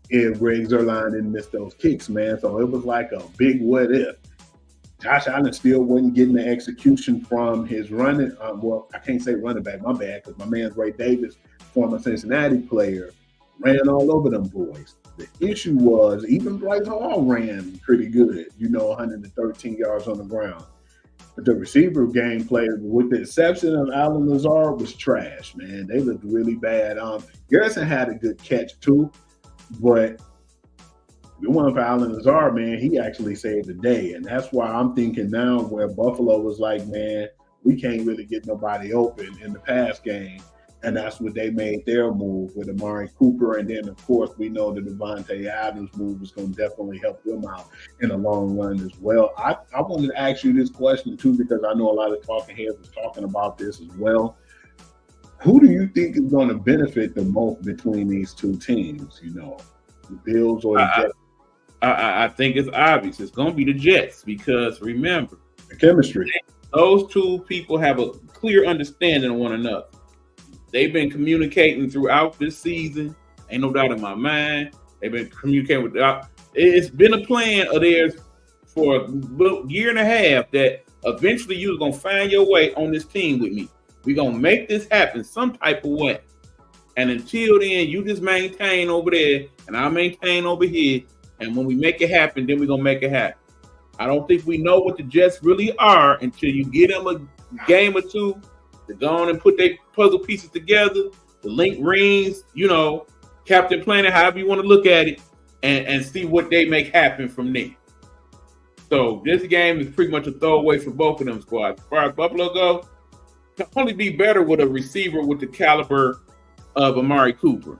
if Greg Zuerlein didn't miss those kicks, man. So it was like a big what if. Josh Allen still wasn't getting the execution from his running. Well, I can't say running back, my bad, because my man's Ray Davis, former Cincinnati player, ran all over them boys. The issue was even Bryce Hall ran pretty good, 113 yards on the ground. But the receiver gameplay, with the exception of Allen Lazard, was trash, man. They looked really bad. Garrison had a good catch too, but the one for Allen Lazard, man, he actually saved the day. And that's why I'm thinking now where Buffalo was like, man, we can't really get nobody open in the pass game. And that's what they made their move with Amari Cooper. And then, of course, we know the Devontae Adams move is going to definitely help them out in the long run as well. I wanted to ask you this question, too, because I know a lot of talking heads was talking about this as well. Who do you think is going to benefit the most between these two teams, the Bills or the Jets? I think it's obvious. It's going to be the Jets because, remember, the chemistry. Those two people have a clear understanding of one another. They've been communicating throughout this season. Ain't no doubt in my mind. They've been communicating with. It's been a plan of theirs for a year and a half that eventually you're going to find your way on this team with me. We're going to make this happen some type of way. And until then, you just maintain over there and I maintain over here. And when we make it happen, then we're going to make it happen. I don't think we know what the Jets really are until you get them a game or two to go on and put their puzzle pieces together, the link rings, Captain Planet, however you want to look at it, and see what they make happen from there. So this game is pretty much a throwaway for both of them squads. As far as Buffalo go, can only be better with a receiver with the caliber of Amari Cooper.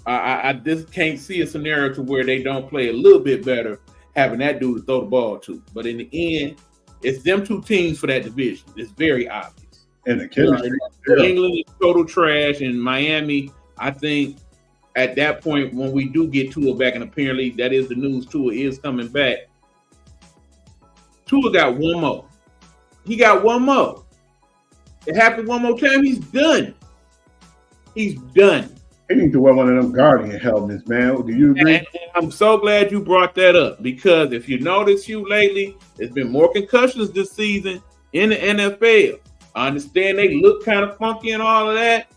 I just can't see a scenario to where they don't play a little bit better having that dude to throw the ball to. But in the end, it's them two teams for that division. It's very obvious. And the chemistry. England is total trash, and Miami, I think at that point when we do get Tua back, and apparently that is the news, Tua is coming back. Tua got one more. He got one more. It happened one more time, he's done. He's done. He need to wear one of them Guardian helmets, man. Do you agree? And I'm so glad you brought that up because if you notice, lately, there's been more concussions this season in the NFL. I understand they look kind of funky and all of that.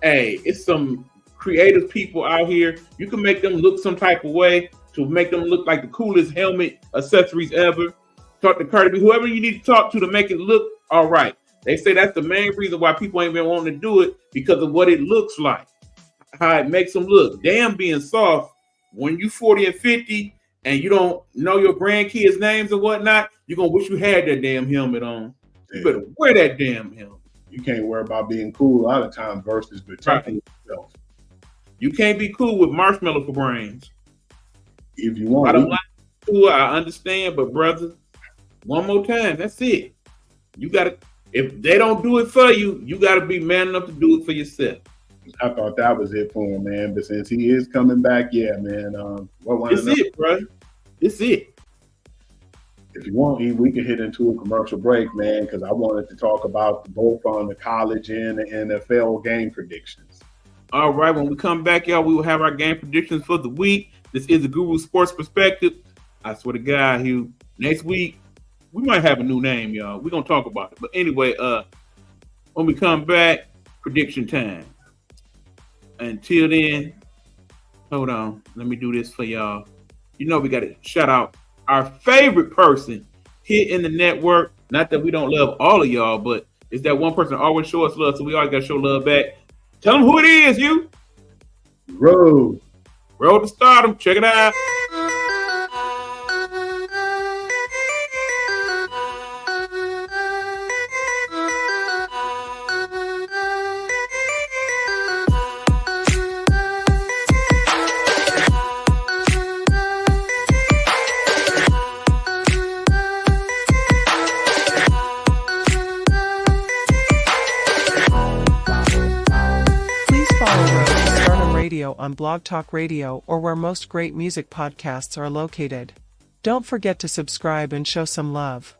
Hey, it's some creative people out here. You can make them look some type of way to make them look like the coolest helmet accessories ever. Talk to Cardi B, whoever you need to talk to make it look all right. They say that's the main reason why people ain't been wanting to do it because of what it looks like. How it makes them look. Damn, being soft, when you 40 and 50 and you don't know your grandkids' names and whatnot, you're going to wish you had that damn helmet on. You better wear that damn helmet. You can't worry about being cool a lot of times versus protecting yourself. You can't be cool with marshmallow for brains. If you want. I don't like cool, I understand, but brother, one more time, that's it. You got to, if they don't do it for you, you got to be man enough to do it for yourself. I thought that was it for him, man. But since he is coming back, yeah, man. It's it, bro. It's it. If you want, we can hit into a commercial break, man, because I wanted to talk about both on the college and the NFL game predictions. All right, when we come back, y'all, we will have our game predictions for the week. This is the Guru Sports Perspective. I swear to God, Hugh, next week, We might have a new name, y'all. We're gonna talk about it. But anyway, when we come back, prediction time. Until then, hold on. Let me do this for y'all. You know we gotta shout out our favorite person here in the network. Not that we don't love all of y'all, but it's that one person always show us love, so we always gotta show love back. Tell them who it is, you. Road to Stardom. Check it out. On Blog Talk Radio or where most great music podcasts are located. Don't forget to subscribe and show some love.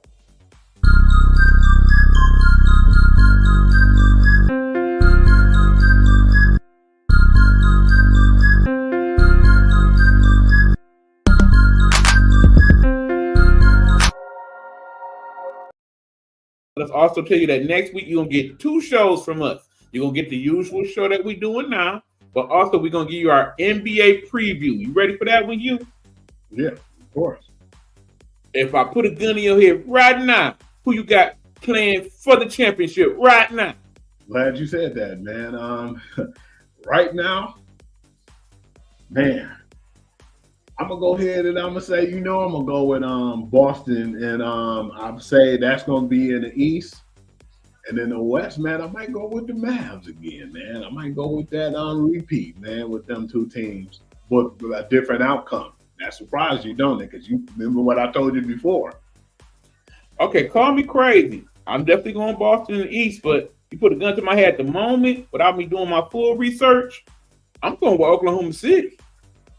Let's also tell you that next week you're going to get 2 shows from us. You're going to get the usual show that we're doing now. But also, we're going to give you our NBA preview. You ready for that one, you? Yeah, of course. If I put a gun in your head right now, who you got playing for the championship right now? Glad you said that, man. Right now, man, I'm going to go ahead and I'm going to say, I'm going to go with Boston. And I'll say that's going to be in the East. And in the West, man, I might go with the Mavs again, man. I might go with that repeat, man, with them 2 teams, but with a different outcome. That surprised you, don't it? Because you remember what I told you before. Okay, call me crazy. I'm definitely going Boston in the East, but you put a gun to my head at the moment without me doing my full research, I'm going with Oklahoma City.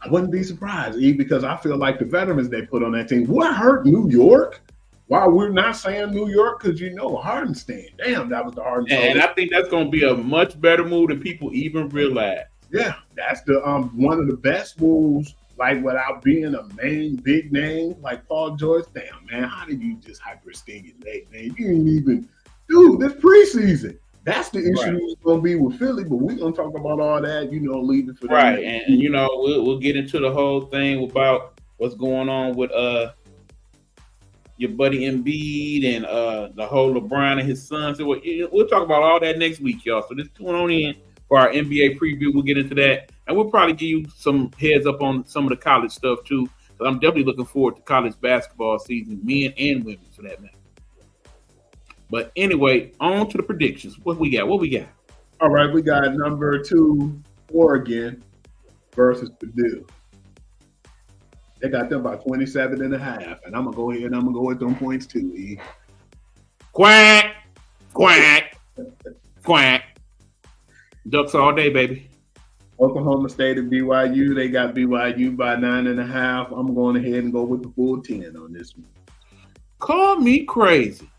I wouldn't be surprised, E, because I feel like the veterans they put on that team. What hurt New York? Why we're not saying New York? Because Hardenstein. Damn, that was the Hardenstein. And I think that's going to be a much better move than people even realize. Yeah, that's the one of the best moves. Like without being a big name like Paul George. Damn, man, how did you just hyperstimulate, man? You didn't even do this preseason. That's the issue that's going to be with Philly. But we're going to talk about all that. Leaving for that. Right, and we'll get into the whole thing about what's going on with your buddy Embiid and the whole LeBron and his sons. So we'll talk about all that next week, y'all. So just tune on in for our NBA preview. We'll get into that. And we'll probably give you some heads up on some of the college stuff, too. Because I'm definitely looking forward to college basketball season, men and women, for that matter. But anyway, on to the predictions. What we got? All right, we got number 2, Oregon versus Purdue. They got them by 27.5, and I'm going to go ahead and I'm going to go with them points too, E. Quack. Ducks all day, baby. Oklahoma State and BYU, they got BYU by 9.5. I'm going ahead and go with the full 10 on this one. Call me crazy.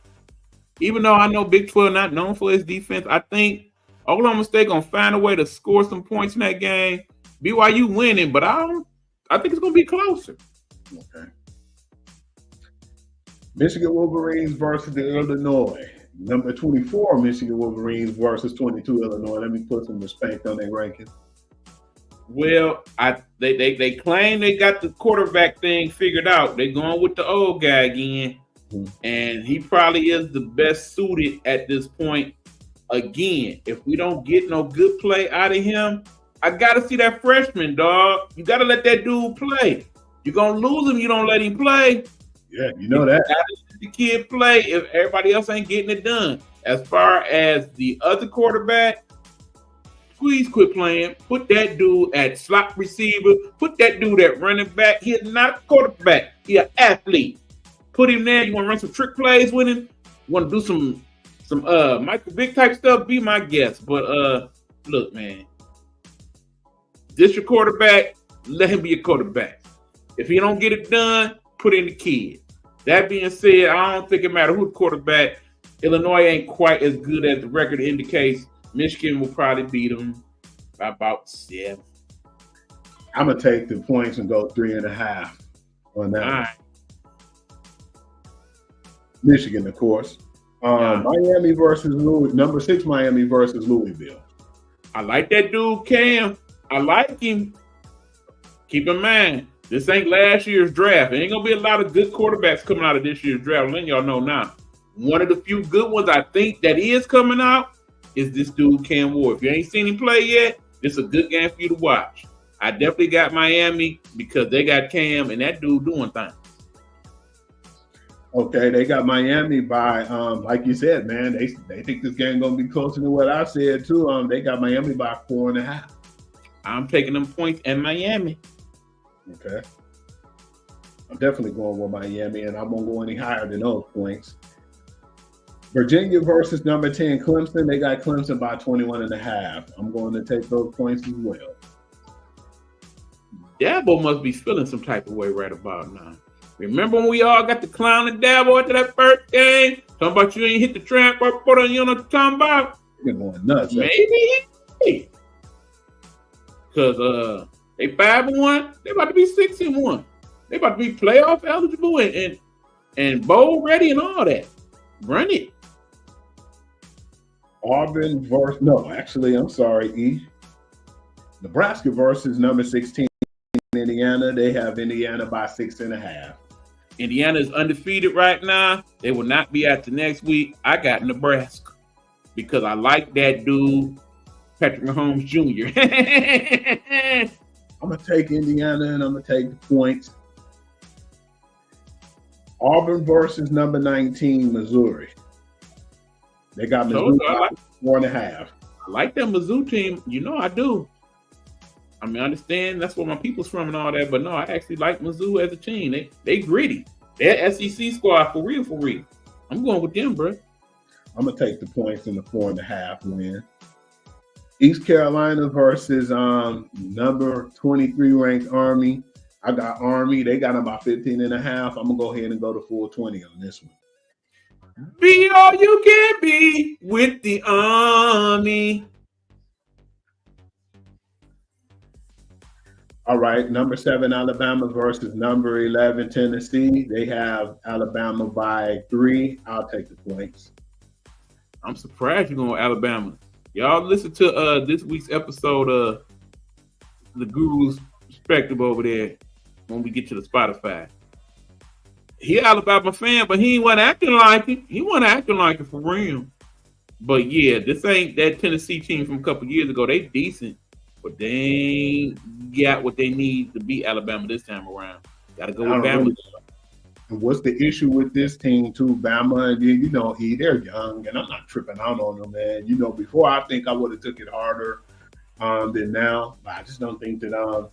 Even though I know Big 12 not known for its defense, I think Oklahoma State going to find a way to score some points in that game. BYU winning, but I think it's going to be closer. Okay. Michigan Wolverines versus the Illinois. Number 24, Michigan Wolverines versus 22 Illinois. Let me put some respect on their ranking. Well, they claim they got the quarterback thing figured out. They're going with the old guy again, and he probably is the best suited at this point. Again, if we don't get no good play out of him, I got to see that freshman, dog. You got to let that dude play. You're going to lose him. You don't let him play. Yeah, you know that. You got to let the kid play if everybody else ain't getting it done. As far as the other quarterback, please quit playing. Put that dude at slot receiver. Put that dude at running back. He's not a quarterback. He's an athlete. Put him there. You want to run some trick plays with him? You want to do some Michael Vick type stuff? Be my guest. But look, man. This your quarterback, let him be a quarterback. If he don't get it done, put in the kid. That being said, I don't think it matters who the quarterback. Illinois ain't quite as good as the record indicates. Michigan will probably beat them by about 7. I'm going to take the points and go 3.5 on that. All right. Michigan, of course. Miami versus number 6 Miami versus Louisville. I like that dude, Cam. I like him. Keep in mind, this ain't last year's draft. There ain't gonna be a lot of good quarterbacks coming out of this year's draft. I'm letting y'all know now. One of the few good ones I think that is coming out is this dude, Cam Ward. If you ain't seen him play yet, this is a good game for you to watch. I definitely got Miami because they got Cam and that dude doing things. Okay, they got Miami by, like you said, man, they think this game gonna be closer than what I said too. They got Miami by 4.5. I'm taking them points in Miami. Okay. I'm definitely going with Miami, and I won't go any higher than those points. Virginia versus number 10 Clemson. They got Clemson by 21.5. I'm going to take those points as well. Dabo must be feeling some type of way right about now. Remember when we all got the clown and Dabo after that first game? Talking about you ain't hit the tramp or put on you know what I'm talking about? You're going nuts. Maybe. Because they 5-1, they about to be 6-1. They about to be playoff eligible and bowl ready and all that. Run it. Auburn versus Nebraska versus number 16 Indiana. They have Indiana by 6.5. Indiana is undefeated right now. They will not be at the next week. I got Nebraska because I like that dude, Patrick Mahomes Jr. I'm going to take Indiana and I'm going to take the points. Auburn versus number 19 Missouri. They got Missouri by 4.5. I like that Mizzou team. You know I do. I mean, I understand that's where my people's from and all that, but no, I actually like Mizzou as a team. They gritty. They're SEC squad for real, for real. I'm going with them, bro. I'm going to take the points in the 4.5 win. East Carolina versus number 23 ranked Army. I got Army. They got them by 15.5. I'm going to go ahead and go to full 20 on this one. Be all you can be with the Army. All right, number 7 Alabama versus number 11 Tennessee. They have Alabama by 3. I'll take the points. I'm surprised you're going with Alabama. Y'all listen to this week's episode of the Guru's Perspective over there when we get to the Spotify. He Alabama fan, but he wasn't acting like it. He wasn't acting like it for real. But yeah, this ain't that Tennessee team from a couple years ago. They decent. But they ain't got what they need to beat Alabama this time around. Got to go with Bama. And what's the issue with this team too? Bama, they're young, and I'm not tripping out on them, man. Before I think I would have took it harder than now. But I just don't think that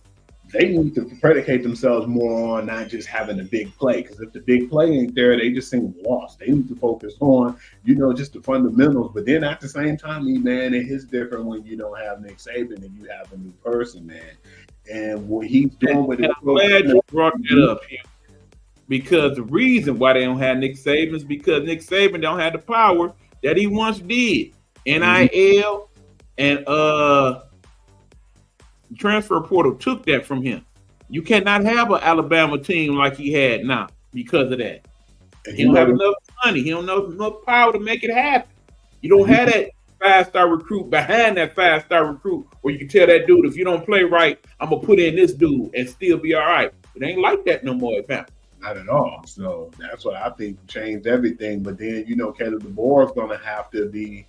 they need to predicate themselves more on not just having a big play. Because if the big play ain't there, they just seem lost. They need to focus on, just the fundamentals. But then at the same time, man, it is different when you don't have Nick Saban and you have a new person, man. And what he's doing with it. I'm glad you brought that up here. Because the reason why they don't have Nick Saban is because Nick Saban don't have the power that he once did. NIL and transfer portal took that from him. You cannot have an Alabama team like he had now because of that. He don't have enough money. He don't have enough power to make it happen. You don't have that 5-star recruit behind that 5-star recruit where you can tell that dude, if you don't play right, I'm going to put in this dude and still be all right. It ain't like that no more at Bama. Not at all. So that's what I think changed everything. But then, Caleb DeBoer is going to have to be,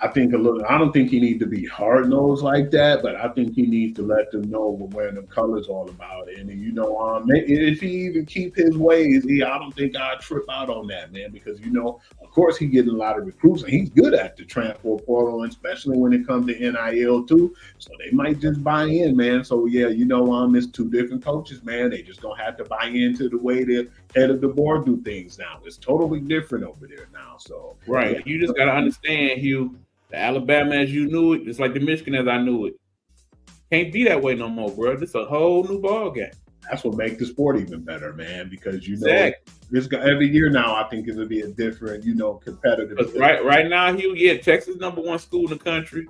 I don't think he needs to be hard-nosed like that, but I think he needs to let them know what wearing them colors all about. And, if he even keep his ways, I don't think I'd trip out on that, man, because, of course he getting a lot of recruits, and he's good at the transfer portal, and especially when it comes to NIL, too. So they might just buy in, man. So, yeah, it's 2 different coaches, man. They just going to have to buy into the way that head of the board do things now. It's totally different over there now. So right. Yeah. You just got to understand, Hugh, the Alabama as you knew it, just like the Michigan as I knew it. Can't be that way no more, bro. This is a whole new ball game. That's what makes the sport even better, man, because, Exactly. every year now I think it'll be a different, competitive. Right now, Hugh, Texas #1 school in the country.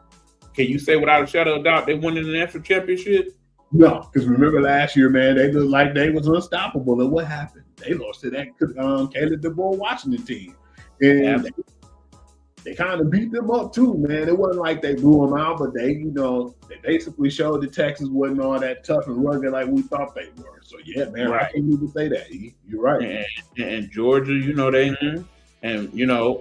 Can you say without a shadow of a doubt they won the national championship? No, because remember last year, man, they looked like they was unstoppable. And what happened? they lost to that Caleb DeBoer Washington team. And they kind of beat them up too, man. It wasn't like they blew them out, but they basically showed that Texas wasn't all that tough and rugged like we thought they were. So yeah, man, right. I can't even say that. You're right. And Georgia,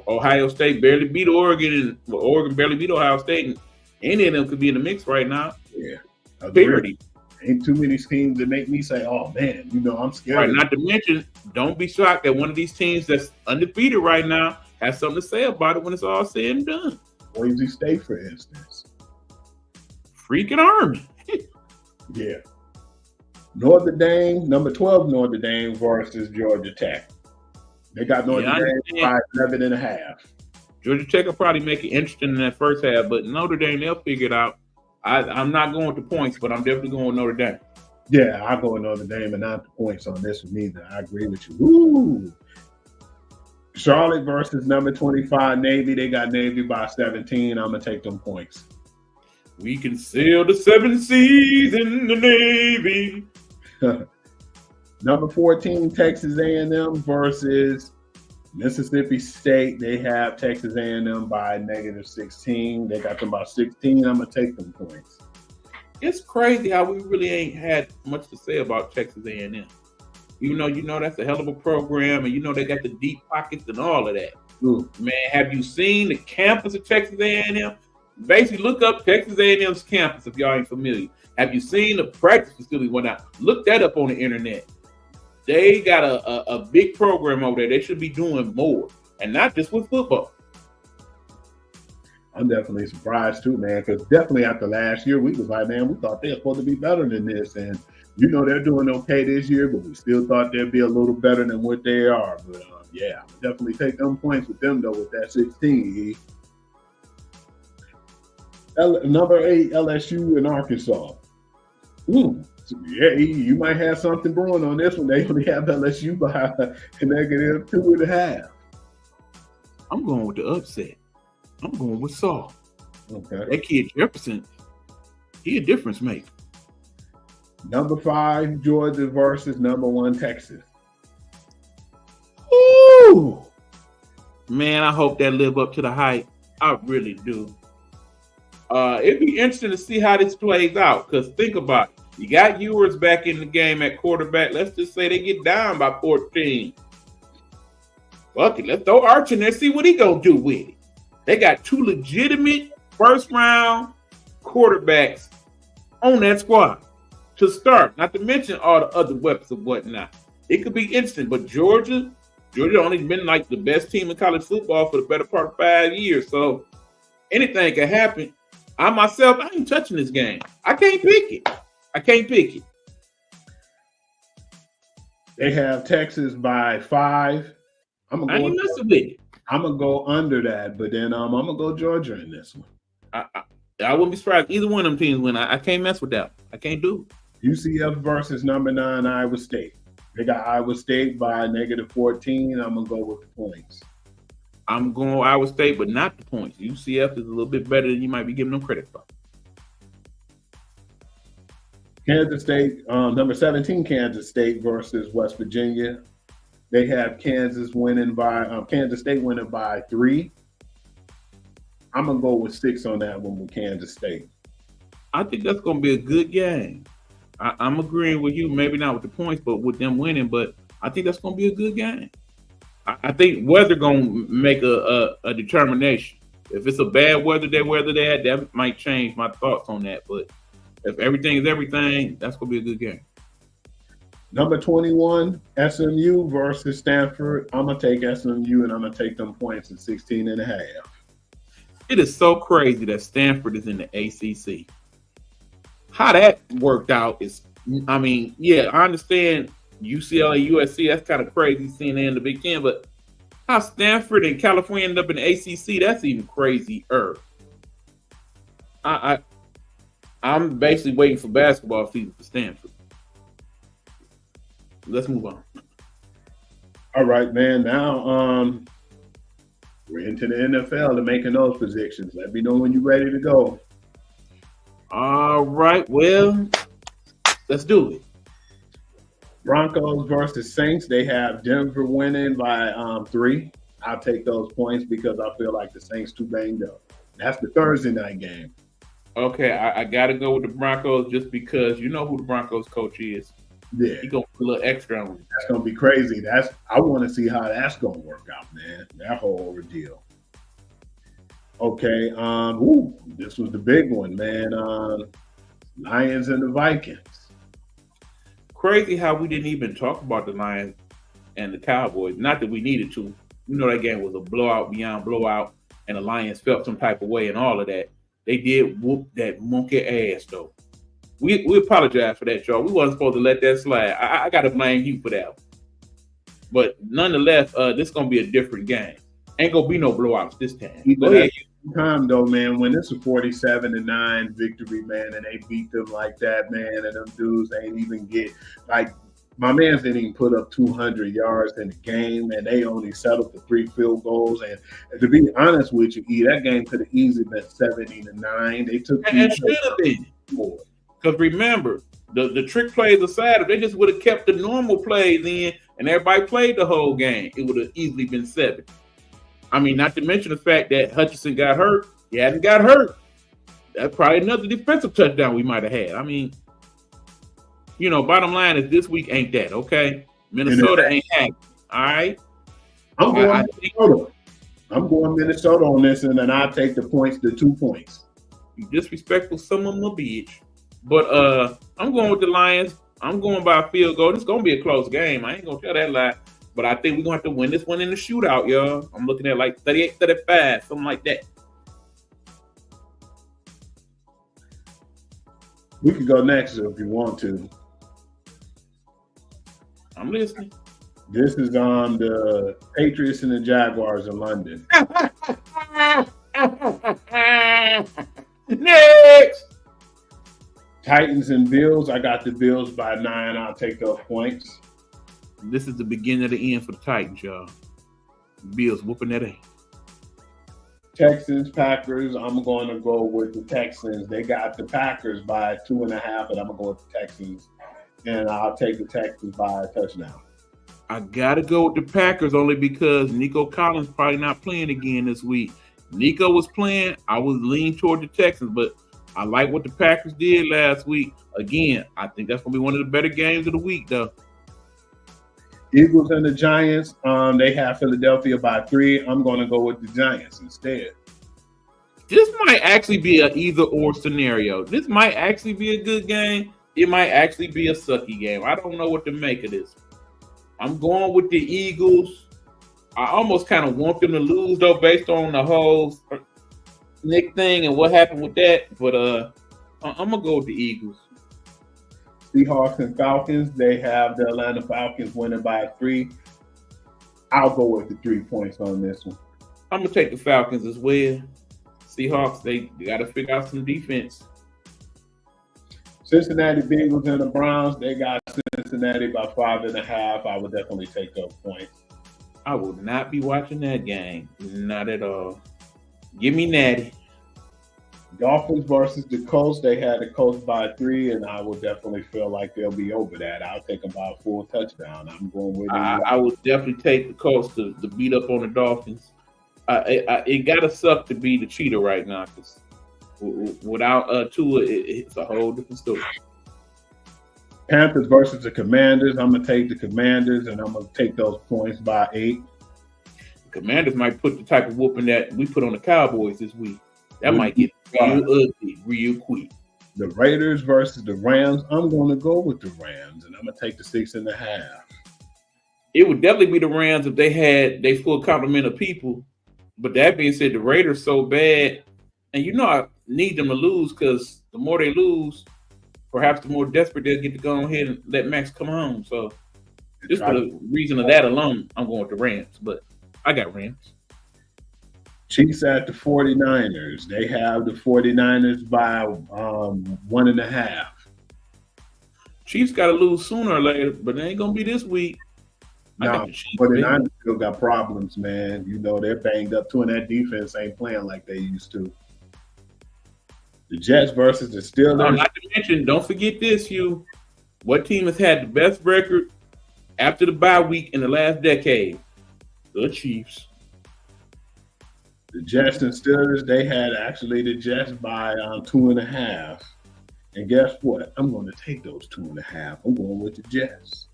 Ohio State barely beat Oregon, and Oregon barely beat Ohio State, and any of them could be in the mix right now. Yeah, Parity. Ain't too many teams that make me say, "Oh man, I'm scared." Right. Not to mention, don't be shocked that one of these teams that's undefeated right now has something to say about it when it's all said and done. Boise State, for instance. Freaking Army. Yeah. Notre Dame, number 12 Notre Dame versus Georgia Tech. They got Notre Dame by 11.5. Georgia Tech will probably make it interesting in that first half, but Notre Dame, they'll figure it out. I'm not going with the points, but I'm definitely going with Notre Dame. Yeah, I'll go with Notre Dame and not the points on this one either. I agree with you. Woo! Charlotte versus number 25 Navy. They got Navy by 17. I'm going to take them points. We can sail the 7 seas in the Navy. Number 14 Texas A&M versus Mississippi State. They have Texas A&M by -16. They got them by 16. I'm going to take them points. It's crazy how we really ain't had much to say about Texas A&M. Even though that's a hell of a program, and they got the deep pockets and all of that. Ooh. Man, have you seen the campus of Texas A&M? Basically, look up Texas A&M's campus if y'all ain't familiar. Have you seen the practice facility? Look that up on the internet. They got a big program over there. They should be doing more, and not just with football. I'm definitely surprised too, man, because definitely after last year, we was like, man, we thought they were supposed to be better than this. And, they're doing okay this year, but we still thought they'd be a little better than what they are. But, yeah, definitely take them points with them, though, with that 16. Number 8, LSU and Arkansas. Yeah, you might have something brewing on this one. They only have LSU by -2.5. I'm going with the upset. I'm going with Saul. Okay. That kid Jefferson, he a difference maker. Number 5, Georgia versus number 1, Texas. Ooh. Man, I hope that live up to the hype. I really do. It'd be interesting to see how this plays out, because think about it. You got Ewers back in the game at quarterback. Let's just say they get down by 14. Fuck it. Let's throw Arch in there, see what he gonna do with it. They got 2 legitimate first-round quarterbacks on that squad to start, not to mention all the other weapons and whatnot. It could be interesting, but Georgia only been like the best team in college football for the better part of 5 years, so anything can happen. I ain't touching this game. I can't pick it. They have Texas by 5. I ain't messing with it. I'm going to go under that, but then I'm going to go Georgia in this one. I wouldn't be surprised either one of them teams win. I can't mess with that. I can't do it. UCF versus number 9, Iowa State. They got Iowa State by -14. I'm going to go with the points. I'm going with Iowa State, but not the points. UCF is a little bit better than you might be giving them credit for. Kansas State, number 17, Kansas State versus West Virginia. They have Kansas State winning by 3. I'm going to go with 6 on that one with Kansas State. I think that's going to be a good game. I'm agreeing with you, maybe not with the points, but with them winning. But I think that's going to be a good game. I think weather going to make a determination. If it's a bad weather that might change my thoughts on that. But if everything is everything, that's going to be a good game. Number 21, SMU versus Stanford. I'm going to take SMU, and I'm going to take them points at 16.5. It is so crazy that Stanford is in the ACC. How that worked out is, I understand UCLA, USC, that's kind of crazy seeing they in the Big Ten, but how Stanford and California ended up in the ACC, that's even crazier. I'm basically waiting for basketball season for Stanford. Let's move on. All right, man. Now we're into the NFL and making those predictions. Let me know when you're ready to go. All right. Well, let's do it. Broncos versus Saints. They have Denver winning by 3. I'll take those points because I feel like the Saints too banged up. That's the Thursday night game. Okay, I got to go with the Broncos just because you know who the Broncos coach is. Yeah, He gonna put a little extra on it. that's gonna be crazy. I want to see how that's gonna work out, man. That whole ordeal. Okay, this was the big one, man. Lions and the Vikings. Crazy how we didn't even talk about the Lions and the Cowboys. Not that we needed to. You know that game was a blowout beyond blowout, and the Lions felt some type of way and all of that. They did whoop that monkey ass though. We apologize for that, y'all. We wasn't supposed to let that slide. I got to blame you for that. But nonetheless, this is going to be a different game. Ain't going to be no blowouts this time. Go ahead. Time though, man, when it's a 47-9 victory, man, and they beat them like that, man, and them dudes ain't even get, like, my man didn't even put up 200 yards in the game, and they only settled for 3 field goals. And to be honest with you, that game could have easily been 70-9. They took and should have been more. Because remember, the trick plays aside, if they just would have kept the normal plays in and everybody played the whole game, it would have easily been 7. I mean, not to mention the fact that Hutchinson got hurt. He hasn't got hurt. That's probably another defensive touchdown we might have had. I mean, you know, bottom line is this week ain't that, okay? Minnesota ain't happy, all right? I'm going Minnesota. I'm going Minnesota on this, and then I'll take the points, the 2 points. You disrespectful son of a bitch. But I'm going with the Lions. I'm going by a field goal. This is going to be a close game. I ain't going to tell that lie. But I think we're going to have to win this one in the shootout, y'all. I'm looking at like 38-35, something like that. We can go next if you want to. I'm listening. This is on the Patriots and the Jaguars in London. Next! Titans and Bills. I got the Bills by 9. I'll take those points. This is the beginning of the end for the Titans, y'all. Bills whooping that ass. Texans, Packers. I'm going to go with the Texans. They got the Packers by 2.5, and I'm going to go with the Texans. And I'll take the Texans by a touchdown. I got to go with the Packers only because Nico Collins probably not playing again this week. Nico was playing. I was leaning toward the Texans, but I like what the Packers did last week. Again, I think that's going to be one of the better games of the week, though. Eagles and the Giants, they have Philadelphia by 3. I'm going to go with the Giants instead. This might actually be an either-or scenario. This might actually be a good game. It might actually be a sucky game. I don't know what to make of this. I'm going with the Eagles. I almost kind of want them to lose, though, based on the whole Nick thing and what happened with that. But I'm going to go with the Eagles. Seahawks and Falcons, they have the Atlanta Falcons winning by 3. I'll go with the 3 points on this one. I'm going to take the Falcons as well. Seahawks, they got to figure out some defense. Cincinnati Bengals and the Browns, they got Cincinnati by 5.5. I would definitely take those points. I will not be watching that game. Not at all. Give me Natty. Dolphins versus the Colts, they had the Colts by 3, and I would definitely feel like they'll be over that. I'll take them by a full touchdown. I'm going with it. I would definitely take the Colts to beat up on the Dolphins. It got to suck to be the cheater right now because without Tua, it's a whole different story. Panthers versus the Commanders. I'm going to take the Commanders, and I'm going to take those points by 8. The Commanders might put the type of whooping that we put on the Cowboys this week. That might get real ugly real quick. The Raiders versus the Rams. I'm going to go with the Rams, and I'm going to take the 6.5. It would definitely be the Rams if they had their full complement of people. But that being said, the Raiders so bad, and you know I need them to lose because the more they lose, perhaps the more desperate they'll get to go ahead and let Max come home. So just for the reason of that alone, I'm going with the Rams. But I got Rams. Chiefs at the 49ers. They have the 49ers by 1.5. Chiefs got to lose sooner or later, but it ain't going to be this week. No, 49ers still got problems, man. You know, they're banged up too, and that defense ain't playing like they used to. The Jets versus the Steelers. Not to mention, don't forget this, Hugh. What team has had the best record after the bye week in the last decade? The Chiefs. The Jets and Steelers, they had actually the Jets by 2.5. And guess what? I'm going to take those 2.5. I'm going with the Jets.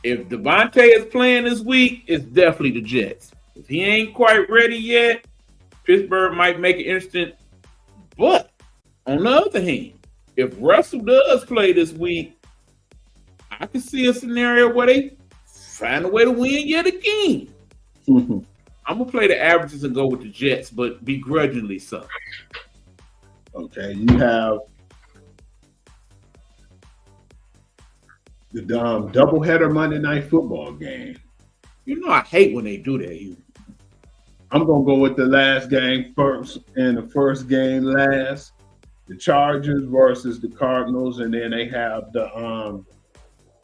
If Devontae is playing this week, it's definitely the Jets. If he ain't quite ready yet, Pittsburgh might make it interesting. But on the other hand, if Russell does play this week, I can see a scenario where they find a way to win yet again. Mm-hmm. I'm going to play the averages and go with the Jets, but begrudgingly so. Okay, you have the doubleheader Monday Night Football game. You know I hate when they do that. I'm going to go with the last game first and the first game last. The Chargers versus the Cardinals, and then they have the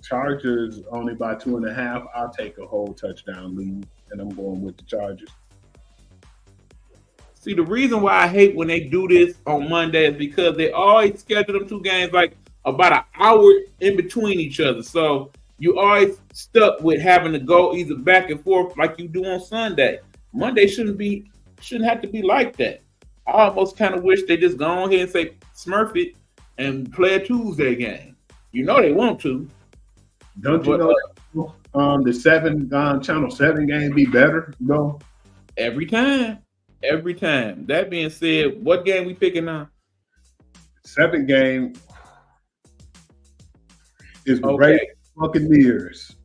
Chargers only by 2.5. I'll take a whole touchdown lead, and I'm going with the Chargers. See, the reason why I hate when they do this on Monday is because they always schedule them two games like about an hour in between each other. So you always stuck with having to go either back and forth like you do on Sunday. Monday shouldn't have to be like that. I almost kind of wish they just go on here and say Smurf it and play a Tuesday game. You know they want to. Don't you know the Channel 7 game be better though? Every time. That being said, what game we picking now? 7 game is the Ravens Buccaneers,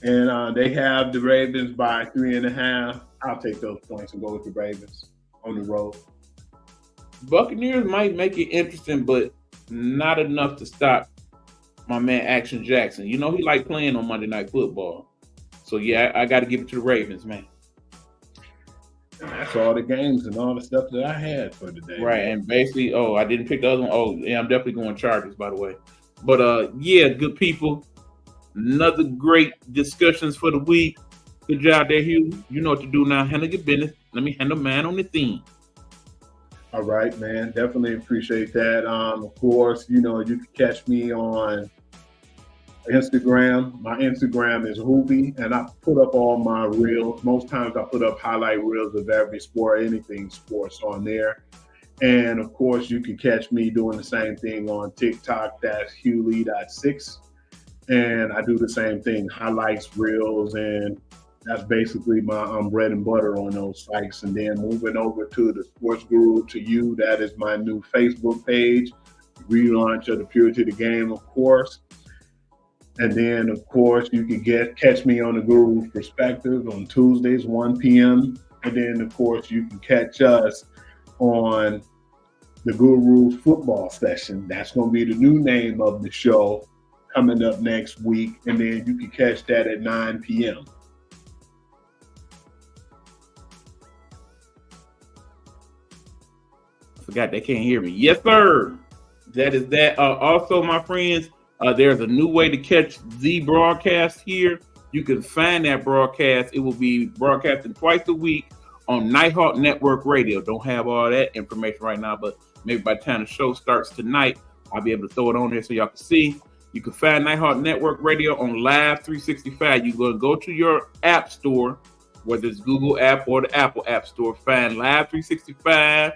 and they have the Ravens by 3.5. I'll take those points and go with the Ravens on the road. Buccaneers might make it interesting, but not enough to stop my man Action Jackson. You know he like playing on Monday Night Football. So yeah, I got to give it to the Ravens, man. And that's all the games and all the stuff that I had for today. Right, and basically, I didn't pick the other one. Oh, yeah, I'm definitely going Chargers, by the way. But yeah, good people. Another great discussions for the week. Good job there, Hugh. You know what to do now. Handle your business. Let me handle mine on the theme. All right, man. Definitely appreciate that. Of course, you can catch me on Instagram. My Instagram is Hoovy, and I put up all my reels. Most times I put up highlight reels of every sport, anything sports on there. And of course, you can catch me doing the same thing on TikTok. That's HughLee.6. And I do the same thing, highlights, reels, and that's basically my bread and butter on those sites. And then moving over to the Sportsguru to you, that is my new Facebook page, relaunch of the Purity of the Game, of course. And then, of course, you can catch me on the Guru's Perspective on Tuesdays, 1 p.m. And then, of course, you can catch us on the Guru's Football Session. That's going to be the new name of the show coming up next week. And then you can catch that at 9 p.m. Forgot they can't hear me. Yes, sir. That is that. Also, my friends, there's a new way to catch the broadcast here. You can find that broadcast. It will be broadcasting twice a week on Nighthawk Network Radio. Don't have all that information right now, but maybe by the time the show starts tonight, I'll be able to throw it on there so y'all can see. You can find Nighthawk Network Radio on Live 365. You're going to go to your app store, whether it's Google app or the Apple app store, find Live 365,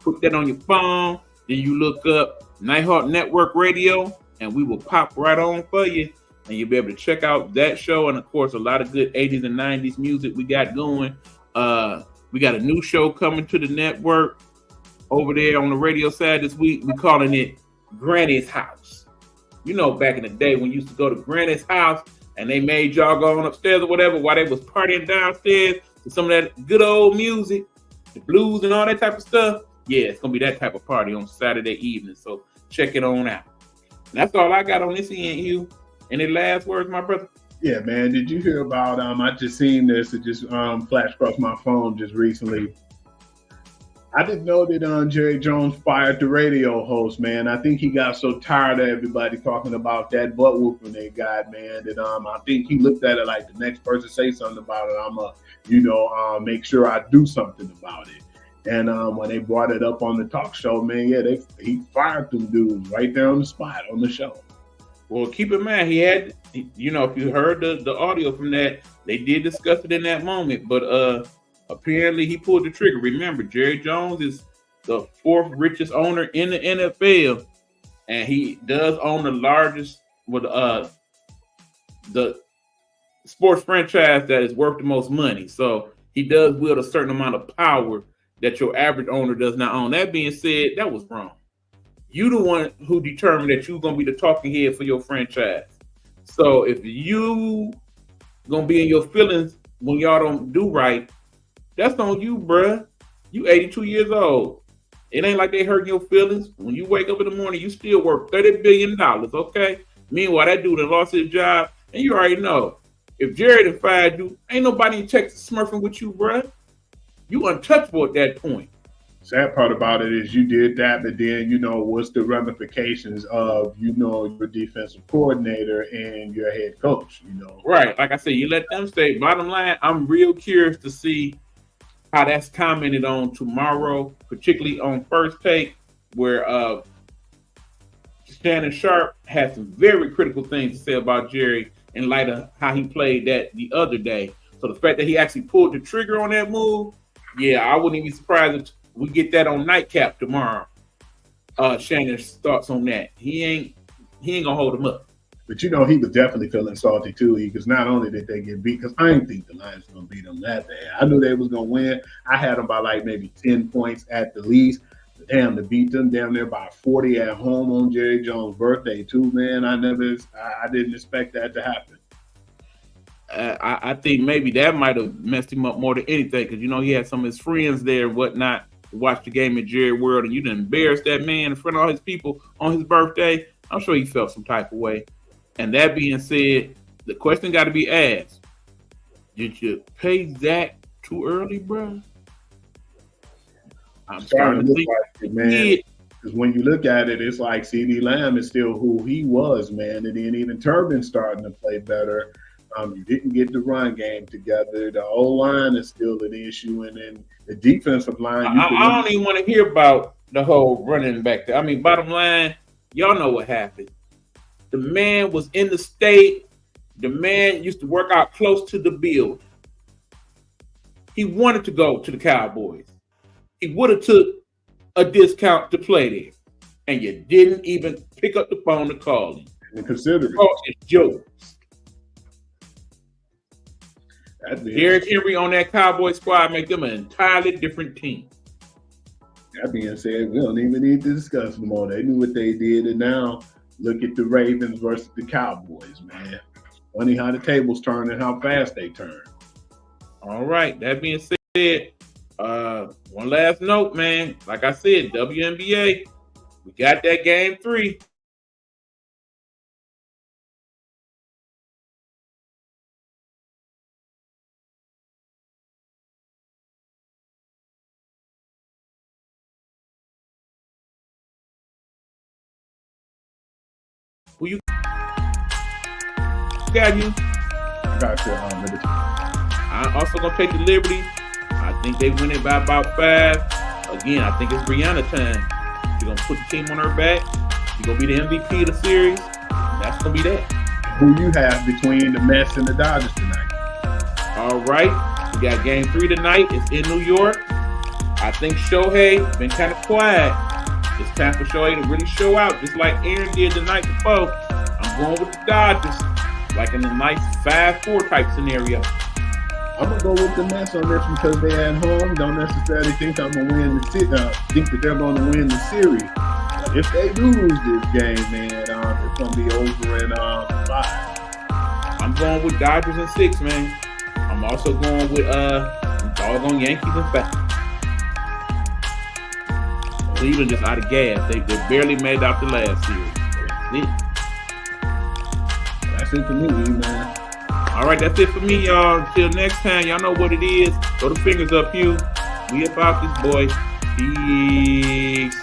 put that on your phone, then you look up Nighthawk Network Radio, and we will pop right on for you, and you'll be able to check out that show, and of course, a lot of good 80s and 90s music we got going. We got a new show coming to the network over there on the radio side this week. We're calling it Granny's House. You know, back in the day when you used to go to Granny's house and they made y'all go on upstairs or whatever while they was partying downstairs to some of that good old music, the blues and all that type of stuff. Yeah, it's going to be that type of party on Saturday evening. So check it on out. And that's all I got on this end, Hugh. Any last words, my brother? Yeah, man. Did you hear about, I just seen this. It just flashed across my phone just recently. I didn't know that Jerry Jones fired the radio host, man. I think he got so tired of everybody talking about that butt whooping they got, man, that I think he looked at it like the next person say something about it, I'm make sure I do something about it. And when they brought it up on the talk show, man, yeah, he fired them dudes right there on the spot on the show. Well, keep in mind, if you heard the audio from that, they did discuss it in that moment, but apparently he pulled the trigger. Remember, Jerry Jones is the fourth richest owner in the NFL, and he does own the largest, the sports franchise that is worth the most money. So he does wield a certain amount of power that your average owner does not own. That being said, that was wrong. You the one who determined that you're gonna be the talking head for your franchise. So if you gonna be in your feelings when y'all don't do right, that's on you, bruh. You 82 years old. It ain't like they hurting your feelings. When you wake up in the morning, you still worth $30 billion, okay? Meanwhile, that dude done lost his job, and you already know. If Jared done fired you, ain't nobody in Texas smurfing with you, bruh. You untouchable at that point. Sad part about it is you did that, but then, what's the ramifications of, your defensive coordinator and your head coach, Right. Like I said, you let them stay. Bottom line, I'm real curious to see how that's commented on tomorrow, particularly on First Take, where Shannon Sharp had some very critical things to say about Jerry in light of how he played that the other day. So the fact that he actually pulled the trigger on that move, yeah, I wouldn't even be surprised if we get that on Nightcap tomorrow. Shannon's thoughts on that. He ain't gonna hold him up. But he was definitely feeling salty too, because not only did they get beat, because I didn't think the Lions were gonna beat them that bad. I knew they was gonna win. I had them by like maybe 10 points at the least. But damn, to beat them down there by 40 at home on Jerry Jones' birthday too, man. I didn't expect that to happen. I think maybe that might have messed him up more than anything, because he had some of his friends there and whatnot to watch the game at Jerry World, and you done embarrassed that man in front of all his people on his birthday. I'm sure he felt some type of way. And that being said, the question got to be asked: did you pay Zach too early, bro? I'm starting to think, like it, man. Because when you look at it, it's like CD Lamb is still who he was, man, and then even Turbin's starting to play better. You didn't get the run game together. The O-line is still an issue, and then the defensive line. I don't even want to hear about the whole running back there. I mean, bottom line, y'all know what happened. The man was in the state. The man used to work out close to the build. He wanted to go to the Cowboys. He would have took a discount to play there, and you didn't even pick up the phone to call him. And consider it. Oh, it's yours. Derrick Henry on that Cowboy squad make them an entirely different team. That being said, we don't even need to discuss them all. They knew what they did, and now look at the Ravens versus the Cowboys, man. Funny how the tables turn and how fast they turn. All right. That being said, one last note, man. Like I said, WNBA, we got that game 3. Who you got you? I got you on Liberty. I'm also gonna take the Liberty. I think they win it by about 5. Again, I think it's Brianna time. She's gonna put the team on her back. She's gonna be the MVP of the series. That's gonna be that. Who you have between the Mets and the Dodgers tonight? All right, we got game 3 tonight. It's in New York. I think Shohei been kind of quiet. It's time for Shohei to really show out, just like Aaron did the night before. I'm going with the Dodgers, like in a nice 5-4 type scenario. I'm gonna go with the Mets on this because they're at home. Don't necessarily think I'm gonna win think that they're gonna win the series. But if they lose this game, man, it's gonna be over in 5. I'm going with Dodgers in 6, man. I'm also going with doggone Yankees in 5. Cleveland just out of gas. They barely made out the last series. That's it for me, man. All right, that's it for me, y'all. Until next time, y'all know what it is. Throw the fingers up, you. We about this, boy. Peace.